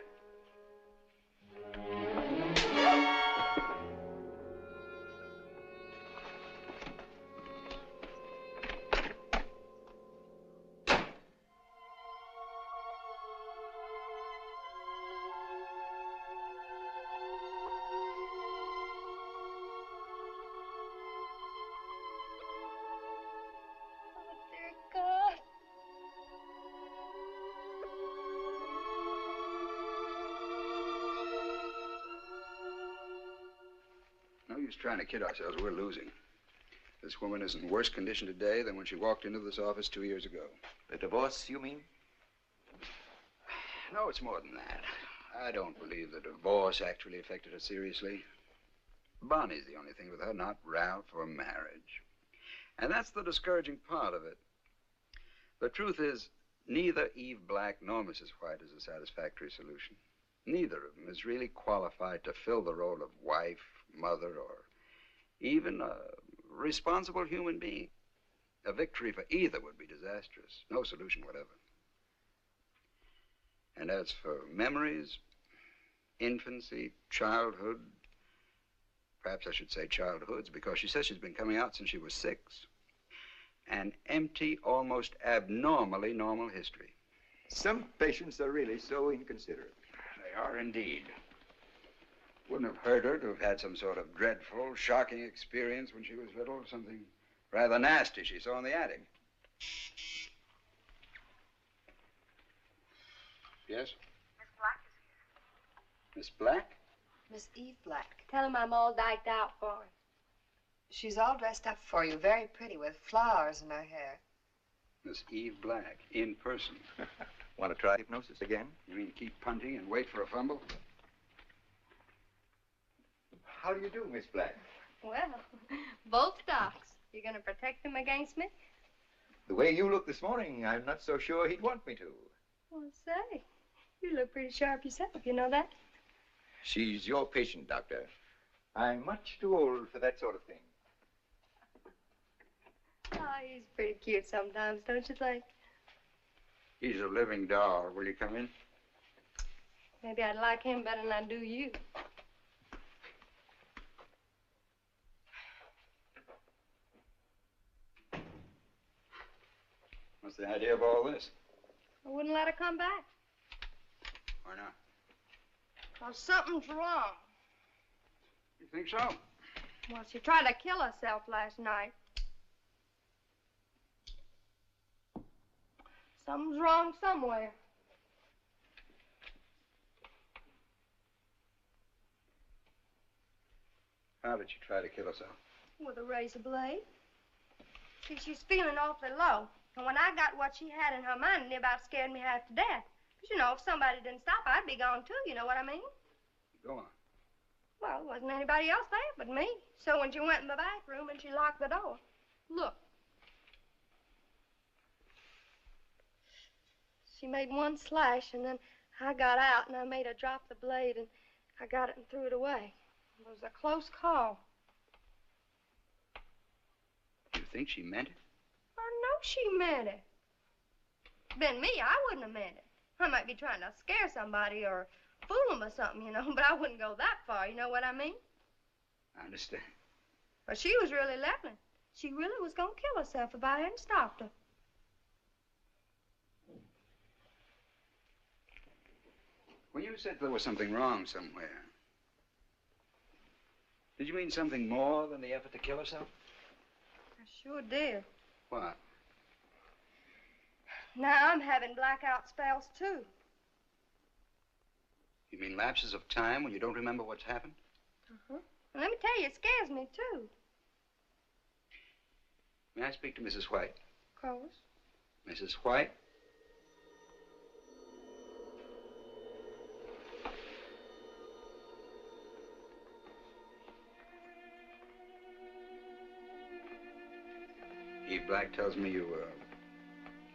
God. No use trying to kid ourselves. We're losing. This woman is in worse condition today than when she walked into this office 2 years ago. The divorce, you mean? No, it's more than that. I don't believe the divorce actually affected her seriously. Bonnie's the only thing with her, not Ralph or marriage. And that's the discouraging part of it. The truth is, neither Eve Black nor Mrs. White is a satisfactory solution. Neither of them is really qualified to fill the role of wife, mother, or even a responsible human being. A victory for either would be disastrous. No solution whatever. And as for memories, infancy, childhood, perhaps I should say childhoods, because she says she's been coming out since she was 6. An empty, almost abnormally normal history. Some patients are really so inconsiderate. They are indeed. Wouldn't have hurt her to have had some sort of dreadful, shocking experience when she was little, something rather nasty she saw in the attic. Yes? Miss Black is here. Miss Black? Miss Eve Black. Tell him I'm all diked out for him. She's all dressed up for you, very pretty, with flowers in her hair. Miss Eve Black, in person. Want to try hypnosis again? You mean keep punting and wait for a fumble? How do you do, Miss Black? Well, both docs. You gonna protect him against me? The way you look this morning, I'm not so sure he'd want me to. Well, say, you look pretty sharp yourself, you know that? She's your patient, Doctor. I'm much too old for that sort of thing. Oh, he's pretty cute sometimes, don't you think? He's a living doll. Will you come in? Maybe I'd like him better than I do you. What's the idea of all this? I wouldn't let her come back. Why not? 'Cause something's wrong. You think so? Well, she tried to kill herself last night. Something's wrong somewhere. How did she try to kill herself? With a razor blade. See, she's feeling awfully low. And when I got what she had in her mind, it about scared me half to death. But, you know, if somebody didn't stop, I'd be gone, too. You know what I mean? Go on. Well, there wasn't anybody else there but me. So when she went in the bathroom and she locked the door, look. She made one slash, and then I got out, and I made her drop the blade, and I got it and threw it away. It was a close call. You think she meant it? I know she meant it. Been me, I wouldn't have meant it. I might be trying to scare somebody or fool them or something, you know, but I wouldn't go that far, you know what I mean? I understand. But she was really leveling. She really was going to kill herself if I hadn't stopped her. When you said there was something wrong somewhere, did you mean something more than the effort to kill herself? I sure did. What? Now I'm having blackout spells, too. You mean lapses of time when you don't remember what's happened? Uh-huh. And let me tell you, it scares me, too. May I speak to Mrs. White? Of course. Mrs. White? Eve Black tells me you were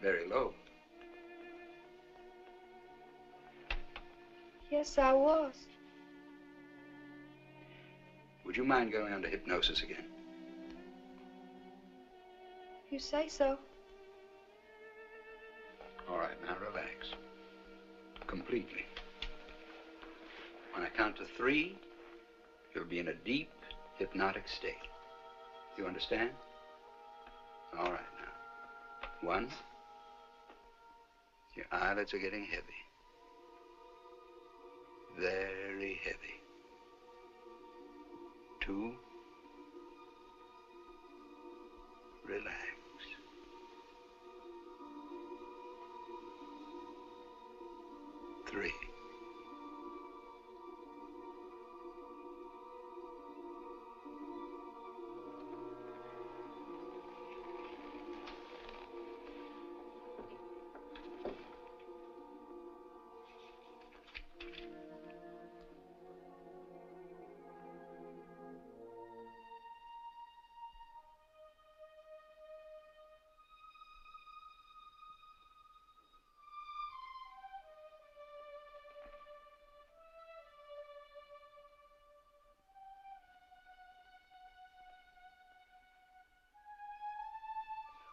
very low. Yes, I was. Would you mind going under hypnosis again? You say so. All right, now relax. Completely. When I count to 3, you'll be in a deep, hypnotic state. You understand? All right, now. 1. Your eyelids are getting heavy. Very heavy. 2. Relax. 3.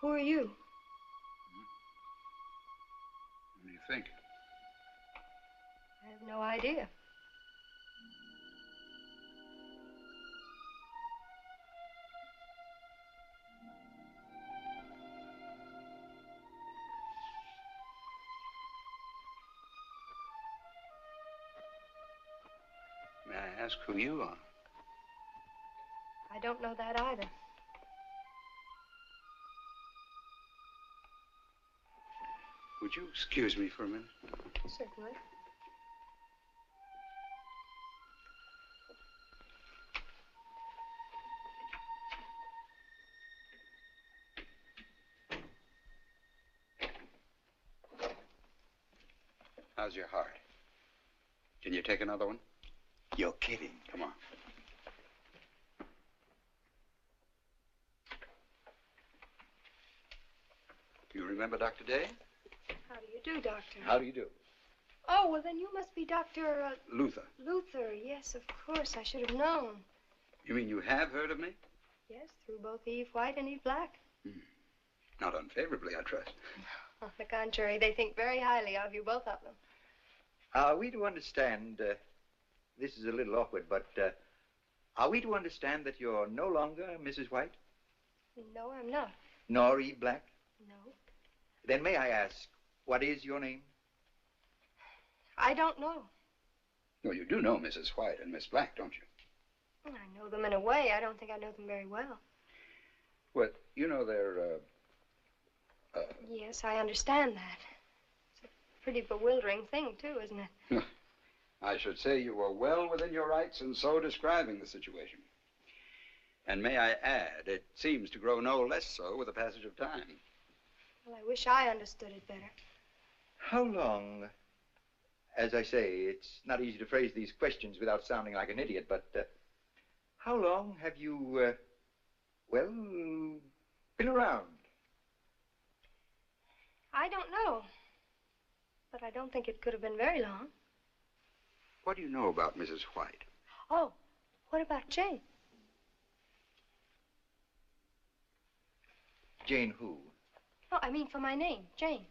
Who are you? What do you think? I have no idea. May I ask who you are? I don't know that either. Would you excuse me for a minute? Certainly. How's your heart? Can you take another one? You're kidding. Come on. You remember Dr. Day? How do you do, Doctor? How do you do? Oh, well, then you must be Dr. Luther. Luther. Yes, of course. I should have known. You mean you have heard of me? Yes, through both Eve White and Eve Black. Not unfavorably, I trust. On the contrary, they think very highly of you, both of them. Are we to understand, this is a little awkward, but are we to understand that you're no longer Mrs. White? No, I'm not. Nor Eve Black? No. Then may I ask, what is your name? I don't know. Well, you do know Mrs. White and Miss Black, don't you? Well, I know them in a way. I don't think I know them very well. Well, you know they're, Yes, I understand that. It's a pretty bewildering thing, too, isn't it? I should say you were well within your rights in so describing the situation. And may I add, it seems to grow no less so with the passage of time. Well, I wish I understood it better. How long As I say, it's not easy to phrase these questions without sounding like an idiot, but how long have you, well, been around? I don't know. But I don't think it could have been very long. What do you know about Mrs. White? Oh, what about Jane? Jane who? Oh, I mean for my name, Jane.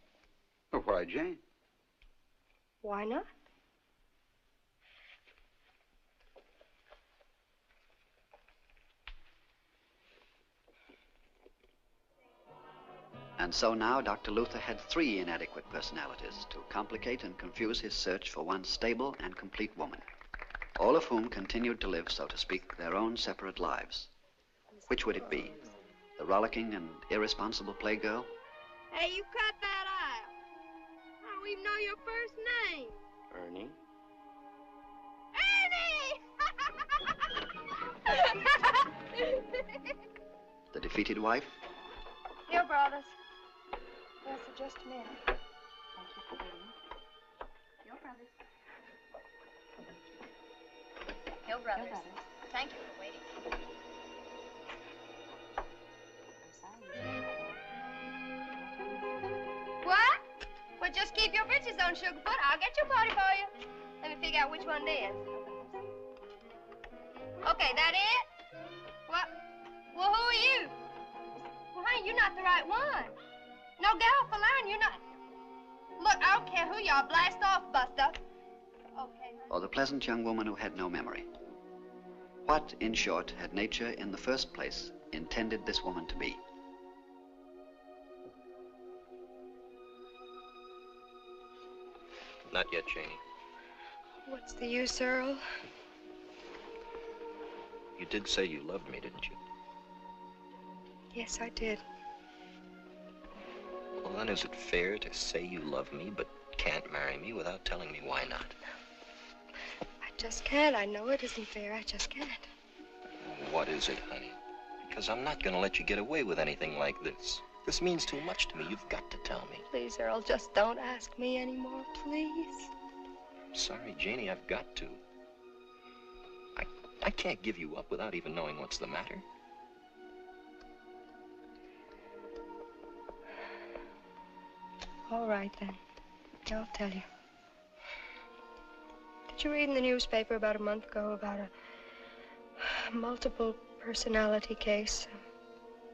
Well, why Jane? Why not? And so now Dr. Luther had 3 inadequate personalities to complicate and confuse his search for one stable and complete woman, all of whom continued to live, so to speak, their own separate lives. Which would it be? The rollicking and irresponsible playgirl? Hey, you cut that out. I don't even know your first name. Ernie? Ernie! The defeated wife? Here, brothers. Yes, sir, just a minute. Thank you for waiting. Your brothers. Hill Brothers. Thank you for waiting. What? Well, just keep your britches on, Sugarfoot. I'll get your party for you. Let me figure out which one it is. Okay, that it? What? Well, who are you? Well, honey, you're not the right one. No, get off the line. You're not. Look, I don't care who you are. Blast off, Buster. Okay. Or the pleasant young woman who had no memory? What, in short, had nature in the first place intended this woman to be? Not yet, Janie. What's the use, Earl? You did say you loved me, didn't you? Yes, I did. Well, then is it fair to say you love me but can't marry me without telling me why not? I just can't. I know it isn't fair. I just can't. What is it, honey? Because I'm not going to let you get away with anything like this. This means too much to me. You've got to tell me. Please, Earl, just don't ask me anymore, please. Sorry, Janie, I've got to. I can't give you up without even knowing what's the matter. All right, then. I'll tell you. Did you read in the newspaper about a month ago about a multiple personality case?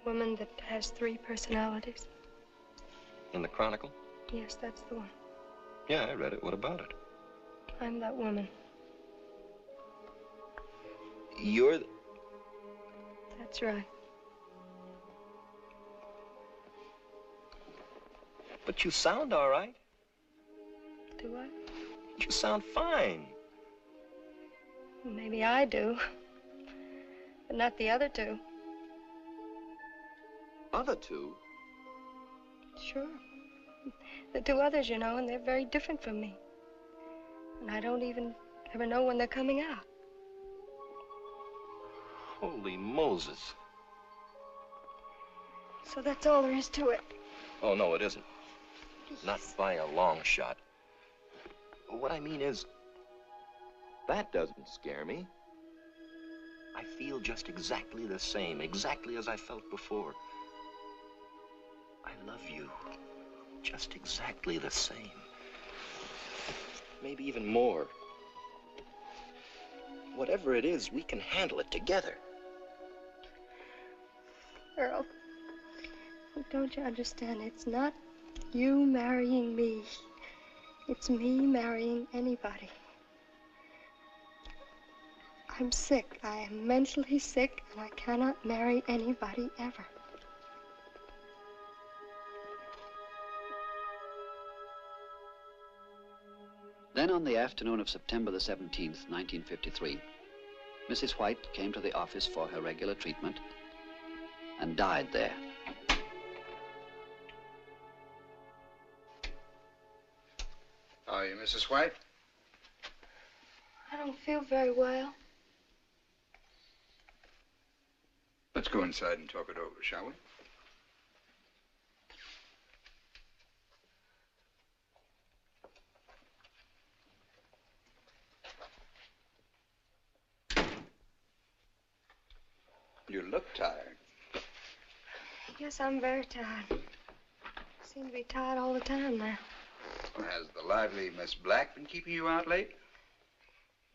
A woman that has 3 personalities? In the Chronicle? Yes, that's the one. Yeah, I read it. What about it? I'm that woman. You're That's right. But you sound all right. Do I? You sound fine. Maybe I do. But not the other 2. Other 2? Sure. The 2 others, you know, and they're very different from me. And I don't even ever know when they're coming out. Holy Moses. So that's all there is to it. Oh, no, it isn't. Not by a long shot. What I mean is, that doesn't scare me. I feel just exactly the same, exactly as I felt before. I love you just exactly the same. Maybe even more. Whatever it is, we can handle it together. Earl, don't you understand? It's not you marrying me. It's me marrying anybody. I'm sick. I am mentally sick, and I cannot marry anybody ever. Then on the afternoon of September the 17th, 1953, Mrs. White came to the office for her regular treatment and died there. How are you, Mrs. White? I don't feel very well. Let's go inside and talk it over, shall we? You look tired. Yes, I'm very tired. I seem to be tired all the time now. Well, has the lively Miss Black been keeping you out late?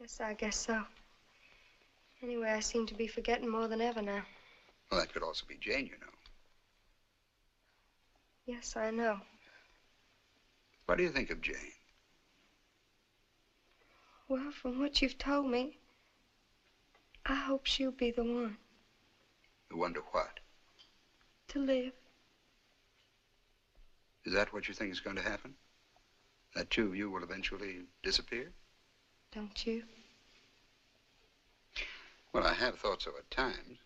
Yes, I guess so. Anyway, I seem to be forgetting more than ever now. Well, that could also be Jane, you know. Yes, I know. What do you think of Jane? Well, from what you've told me, I hope she'll be the one. The one to what? To live. Is that what you think is going to happen? That two of you will eventually disappear? Don't you? Well, I have thought so at times.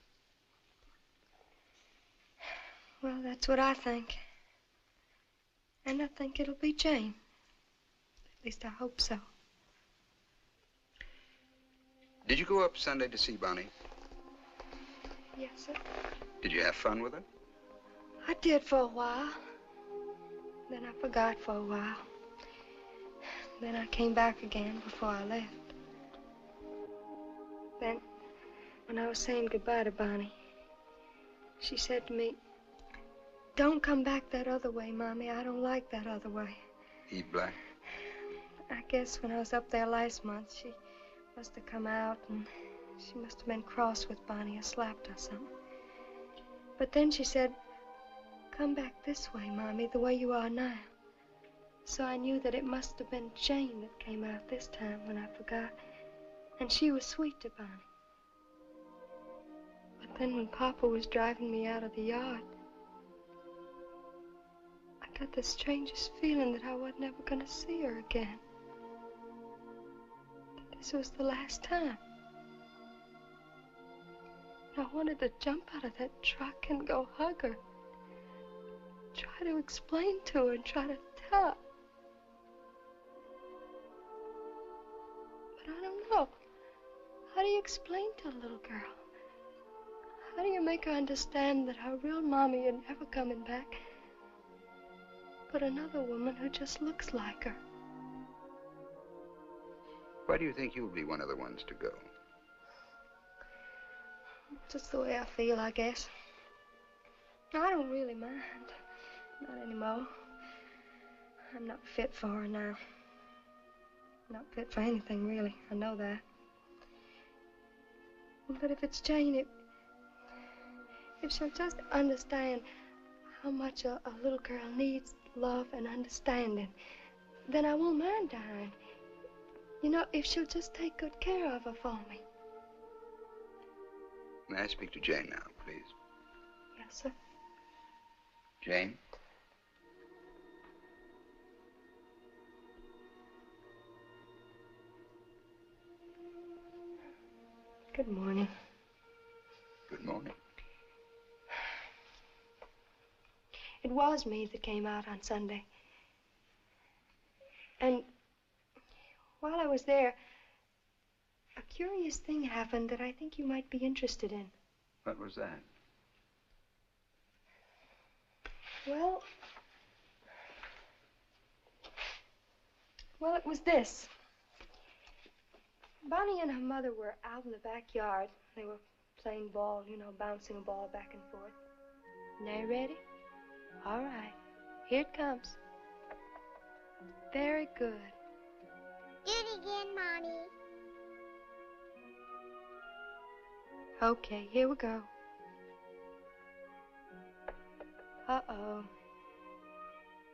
Well, that's what I think. And I think it'll be Jane. At least I hope so. Did you go up Sunday to see Bonnie? Yes, sir. Did you have fun with her? I did for a while. Then I forgot for a while. Then I came back again before I left. Then, when I was saying goodbye to Bonnie, she said to me, "Don't come back that other way, Mommy. I don't like that other way." Eve Black? I guess when I was up there last month, she must have come out and she must have been cross with Bonnie or slapped her something. But then she said, "Come back this way, Mommy, the way you are now." So I knew that it must have been Jane that came out this time when I forgot. And she was sweet to Bonnie. But then when Papa was driving me out of the yard, I got the strangest feeling that I wasn't ever going to see her again. That this was the last time. And I wanted to jump out of that truck and go hug her. Try to explain to her and try to tell her. But I don't know. How do you explain to a little girl? How do you make her understand that her real mommy ain't never coming back, but another woman who just looks like her? Why do you think you'll be one of the ones to go? Just the way I feel, I guess. I don't really mind. Not anymore. I'm not fit for her now. Not fit for anything, really. I know that. But if it's Jane, if she'll just understand how much a little girl needs love and understanding, then I won't mind dying. You know, if she'll just take good care of her for me. May I speak to Jane now, please? Yes, sir. Jane? Good morning. Good morning. It was me that came out on Sunday. And while I was there, a curious thing happened that I think you might be interested in. What was that? Well, it was this. Bonnie and her mother were out in the backyard. They were playing ball, you know, bouncing a ball back and forth. Now you ready? All right. Here it comes. Very good. Do it again, Mommy. Okay, here we go. Uh-oh.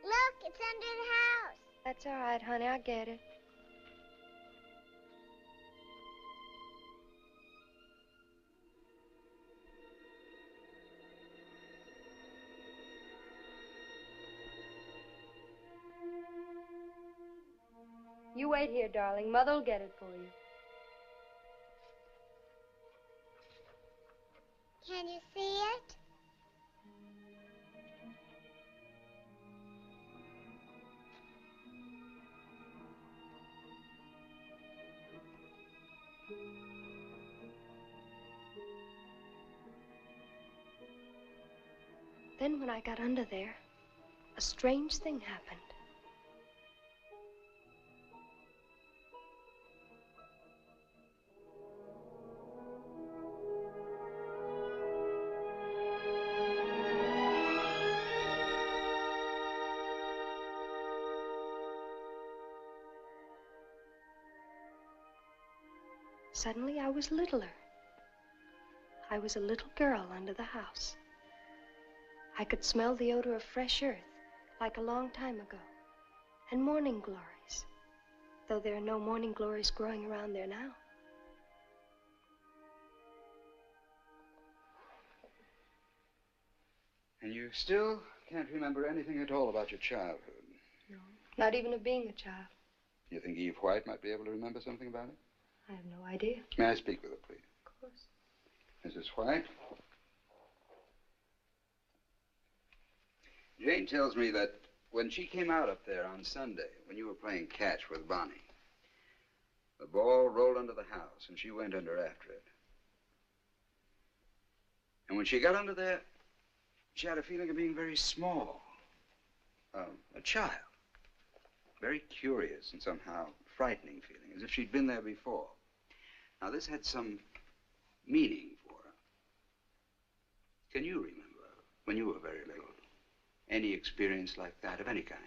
Look, it's under the house. That's all right, honey. I get it. You wait here, darling. Mother'll get it for you. Can you see it? Then when I got under there, a strange thing happened. Suddenly, I was littler. I was a little girl under the house. I could smell the odor of fresh earth, like a long time ago, and morning glories, though there are no morning glories growing around there now. And you still can't remember anything at all about your childhood? No, not even of being a child. You think Eve White might be able to remember something about it? I have no idea. May I speak with her, please? Of course. Mrs. White? Jane tells me that when she came out up there on Sunday, when you were playing catch with Bonnie, the ball rolled under the house, and she went under after it. And when she got under there, she had a feeling of being very small. A child. Very curious and somehow frightening feeling, as if she'd been there before. Now, this had some meaning for her. Can you remember, when you were very little, any experience like that of any kind?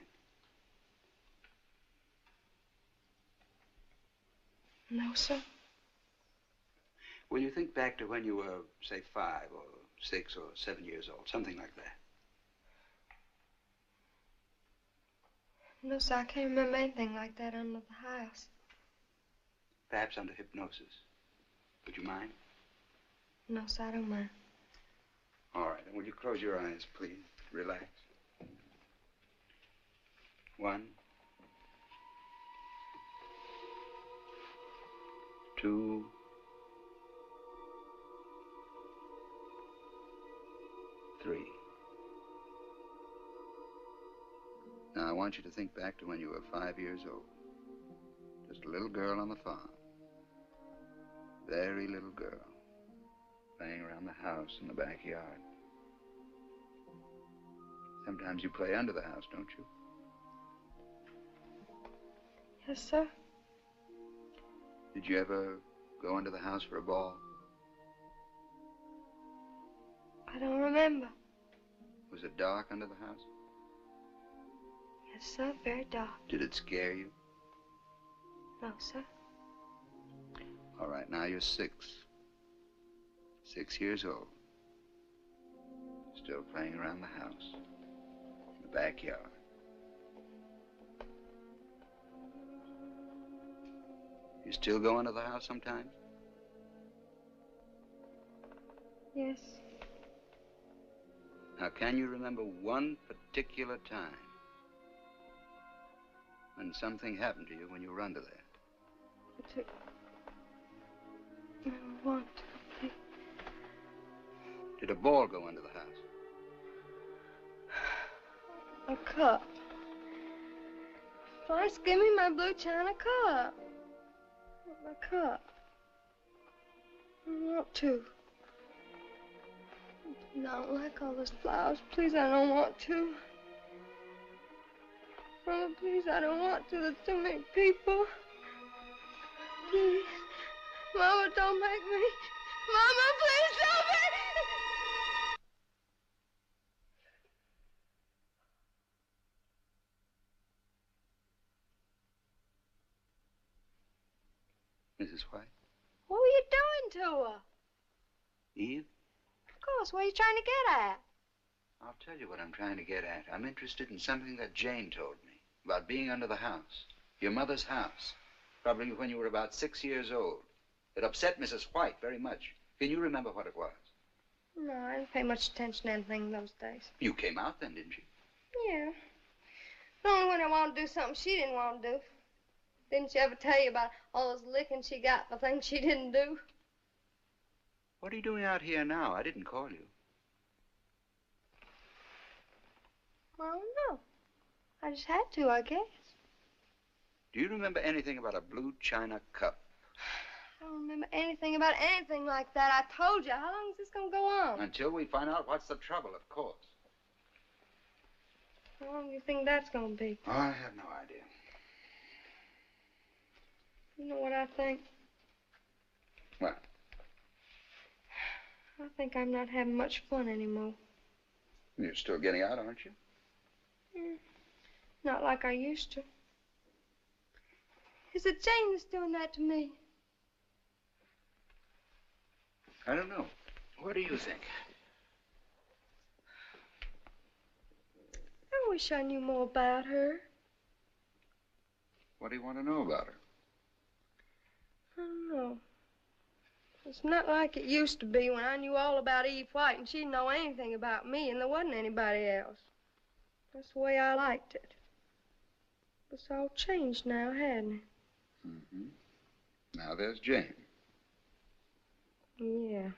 No, sir. Will you think back to when you were, say, 5 or 6 or 7 years old, something like that? No, sir, I can't remember anything like that under the house. Perhaps under hypnosis. Would you mind? No, sir, I don't mind. All right, then will you close your eyes, please? Relax. 1, 2, 3. Now, I want you to think back to when you were 5 years old. Just a little girl on the farm. Very little girl. Playing around the house in the backyard. Sometimes you play under the house, don't you? Yes, sir. Did you ever go under the house for a ball? I don't remember. Was it dark under the house? Yes, sir, very dark. Did it scare you? No, sir. All right, now you're 6. 6 years old. Still playing around the house. In the backyard. You still go into the house sometimes? Yes. Now, can you remember one particular time when something happened to you when you were under there? I want to, please. Did a ball go under the house? A cup. First, give me my blue china cup. My cup. I want to. I don't like all those flowers. Please, I don't want to. Mama, please, I don't want to. There's too many people. Please. Mama, don't make me. Mama, please don't make Mrs. White? What were you doing to her? Eve? Of course, what are you trying to get at? I'll tell you what I'm trying to get at. I'm interested in something that Jane told me about being under the house. Your mother's house. Probably when you were about 6 years old. It upset Mrs. White very much. Can you remember what it was? No, I didn't pay much attention to anything those days. You came out then, didn't you? Yeah. Only when I wanted to do something she didn't want to do. Didn't she ever tell you about all those lickings she got for things she didn't do? What are you doing out here now? I didn't call you. I don't know. I just had to, I guess. Do you remember anything about a blue china cup? I don't remember anything about anything like that. I told you. How long is this going to go on? Until we find out what's the trouble, of course. How long do you think that's going to be? Oh, I have no idea. You know what I think? What? I think I'm not having much fun anymore. You're still getting out, aren't you? Not like I used to. Is it Jane that's doing that to me? I don't know. What do you think? I wish I knew more about her. What do you want to know about her? I don't know. It's not like it used to be when I knew all about Eve White and she didn't know anything about me and there wasn't anybody else. That's the way I liked it. It's all changed now, hasn't it? Mm-hmm. Now there's Jane. Yeah.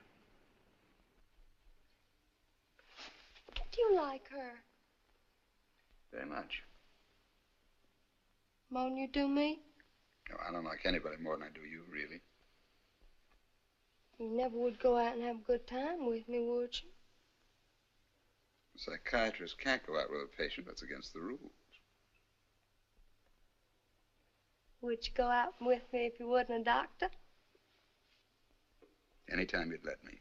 Do you like her? Very much. More than you do me? No, I don't like anybody more than I do you, really. You never would go out and have a good time with me, would you? A psychiatrist can't go out with a patient. That's against the rules. Would you go out with me if you wasn't a doctor? Anytime you'd let me.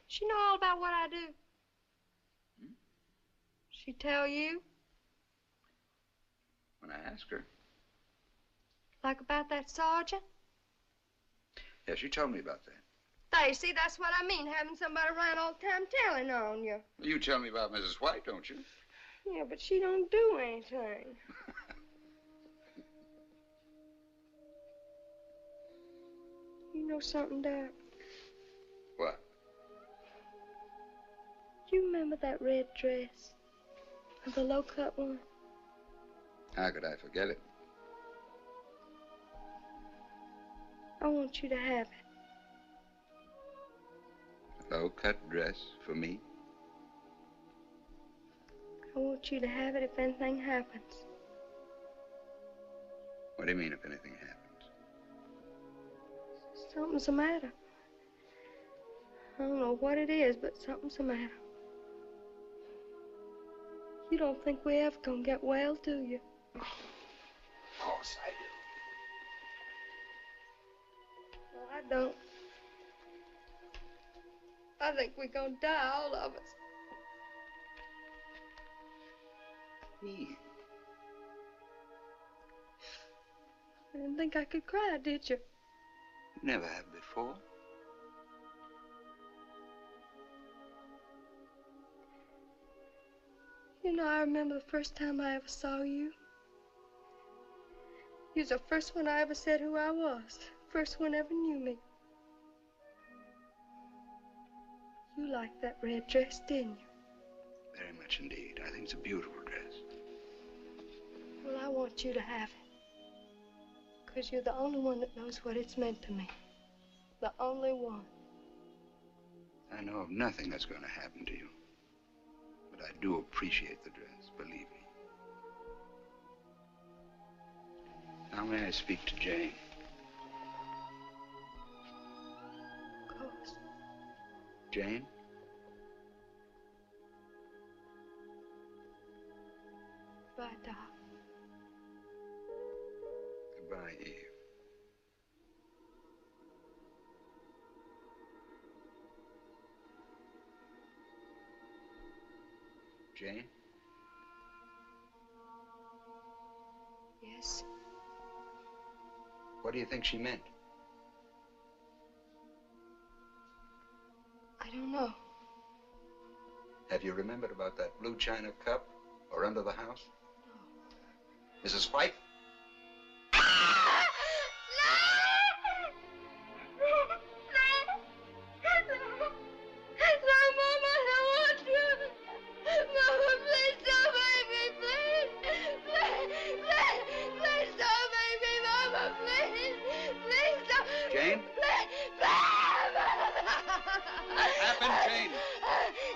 She know all about what I do. She tell you? When I ask her. Like about that sergeant? Yeah, she told me about that. There, you see, that's what I mean, having somebody around all the time telling on you. You tell me about Mrs. White, don't you? Yeah, but she don't do anything. You know something, Doc? What? You remember that red dress? The low-cut one? How could I forget it? I want you to have it. Low-cut dress for me? I want you to have it if anything happens. What do you mean, if anything happens? Something's the matter. I don't know what it is, but something's the matter. You don't think we ever gonna get well, do you? Of course I do. Well, I don't. I think we're gonna die, all of us. Me? You didn't think I could cry, did you? You never have before. You know, I remember the first time I ever saw you. You was the first one I ever said who I was. First one ever knew me. You liked that red dress, didn't you? Very much indeed. I think it's a beautiful dress. Well, I want you to have it. Because you're the only one that knows what it's meant to me. The only one. I know of nothing that's going to happen to you. But I do appreciate the dress, believe me. Now may I speak to Jane? Of course. Jane? Bye, Doc. Goodbye, Eve. Jane? Yes? What do you think she meant? I don't know. Have you remembered about that blue china cup or under the house? No. Mrs. White?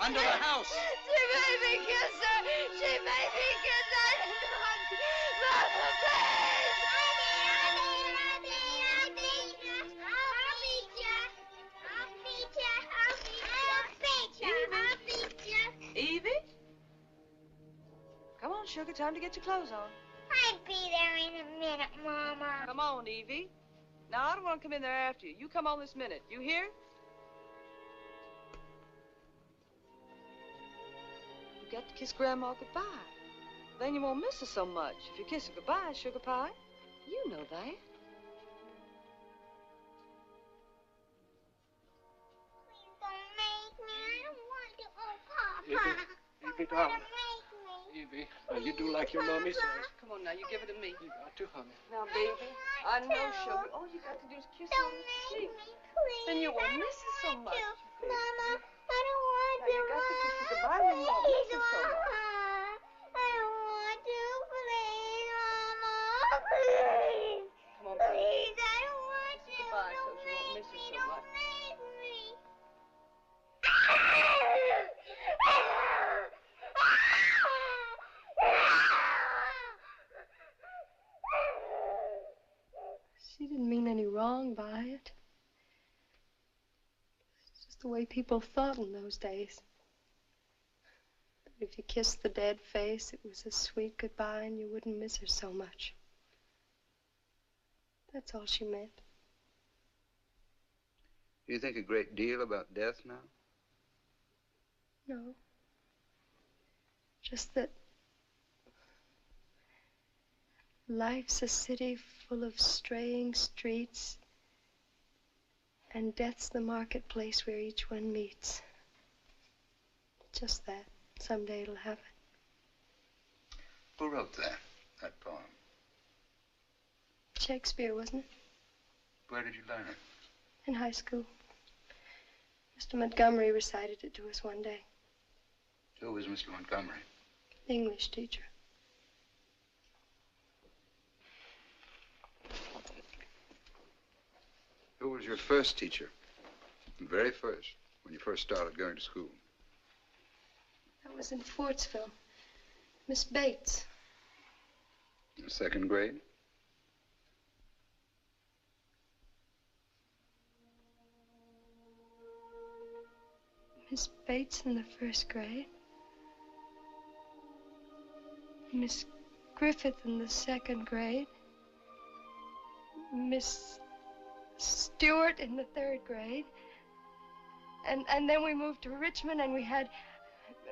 Under the house. She made me kiss her. She made me kiss her. I didn't want to. Mama, please. I'll beat you. Evie? Come on, sugar. Time to get your clothes on. I'll be there in a minute, Mama. Come on, Evie. Now, I don't want to come in there after you. You come on this minute. You hear? You got to kiss Grandma goodbye. Then you won't miss her so much if you kiss her goodbye, sugar pie. You know that. Evie, Evie, darling. Evie, now you do like your mommy says. Come on now, you give it to me. You got to, honey. Now, baby, I know, sugar. All you got to do is kiss her on the cheek. Then you won't miss her so much. Mama, I don't want Now, to. you got to kiss her goodbye, then you won't miss her so much. I don't want to. Please, Mama. Please. Come on, baby. Please, I don't want to. Goodbye, so she won't miss her so much. Don't make me. She didn't mean any wrong by it. It's just the way people thought in those days. If you kissed the dead face, it was a sweet goodbye and you wouldn't miss her so much. That's all she meant. Do you think a great deal about death now? No. Just that life's a city full of straying streets, and death's the marketplace where each one meets. Just that. Someday it'll happen. Who wrote that poem? Shakespeare, wasn't it? Where did you learn it? In high school. Mr. Montgomery recited it to us one day. Who was Mr. Montgomery? The English teacher. Who was your first teacher? The very first, when you first started going to school? That was in Fortsville. Miss Bates. In the second grade? Miss Bates in the first grade. Miss Griffith in the second grade. Miss Stewart in the third grade. And then we moved to Richmond and we had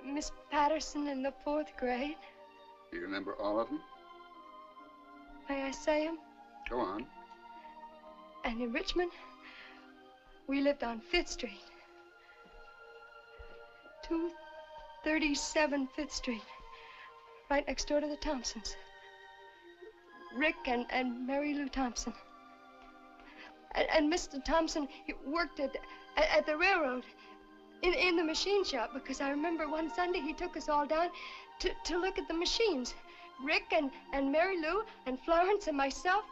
Miss Patterson in the fourth grade. Do you remember all of them? May I say them? Go on. And in Richmond, we lived on 5th Street. 237 5th Street. Right next door to the Thompsons. Rick and Mary Lou Thompson. And Mr. Thompson, he worked at the railroad in the machine shop, because I remember one Sunday he took us all down to look at the machines. Rick and Mary Lou and Florence and myself.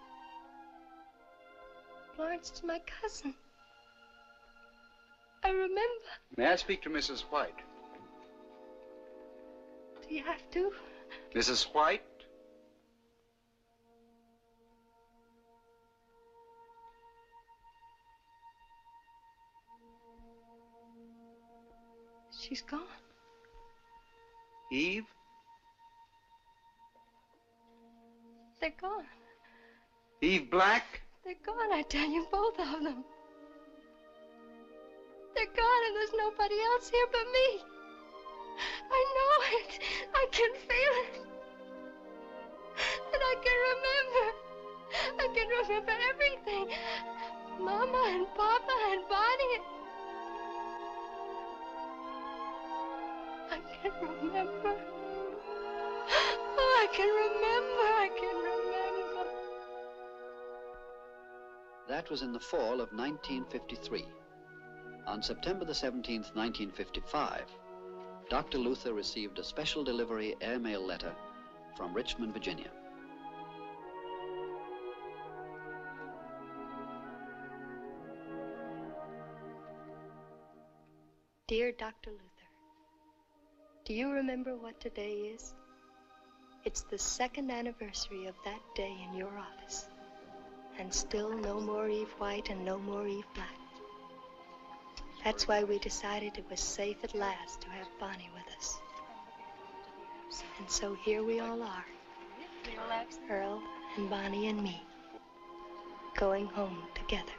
Florence is my cousin. I remember. May I speak to Mrs. White? Do you have to? Mrs. White? She's gone. Eve? They're gone. Eve Black? They're gone, I tell you, both of them. They're gone and there's nobody else here but me. I know it. I can feel it. And I can remember. I can remember everything. Mama and Papa and Bonnie. I can remember. Oh, I can remember. I can remember. That was in the fall of 1953. On September the 17th, 1955, Dr. Luther received a special delivery airmail letter from Richmond, Virginia. Dear Dr. Luther, do you remember what today is? It's the 2nd anniversary of that day in your office. And still no more Eve White and no more Eve Black. That's why we decided it was safe at last to have Bonnie with us. And so here we all are. Earl and Bonnie and me. Going home together.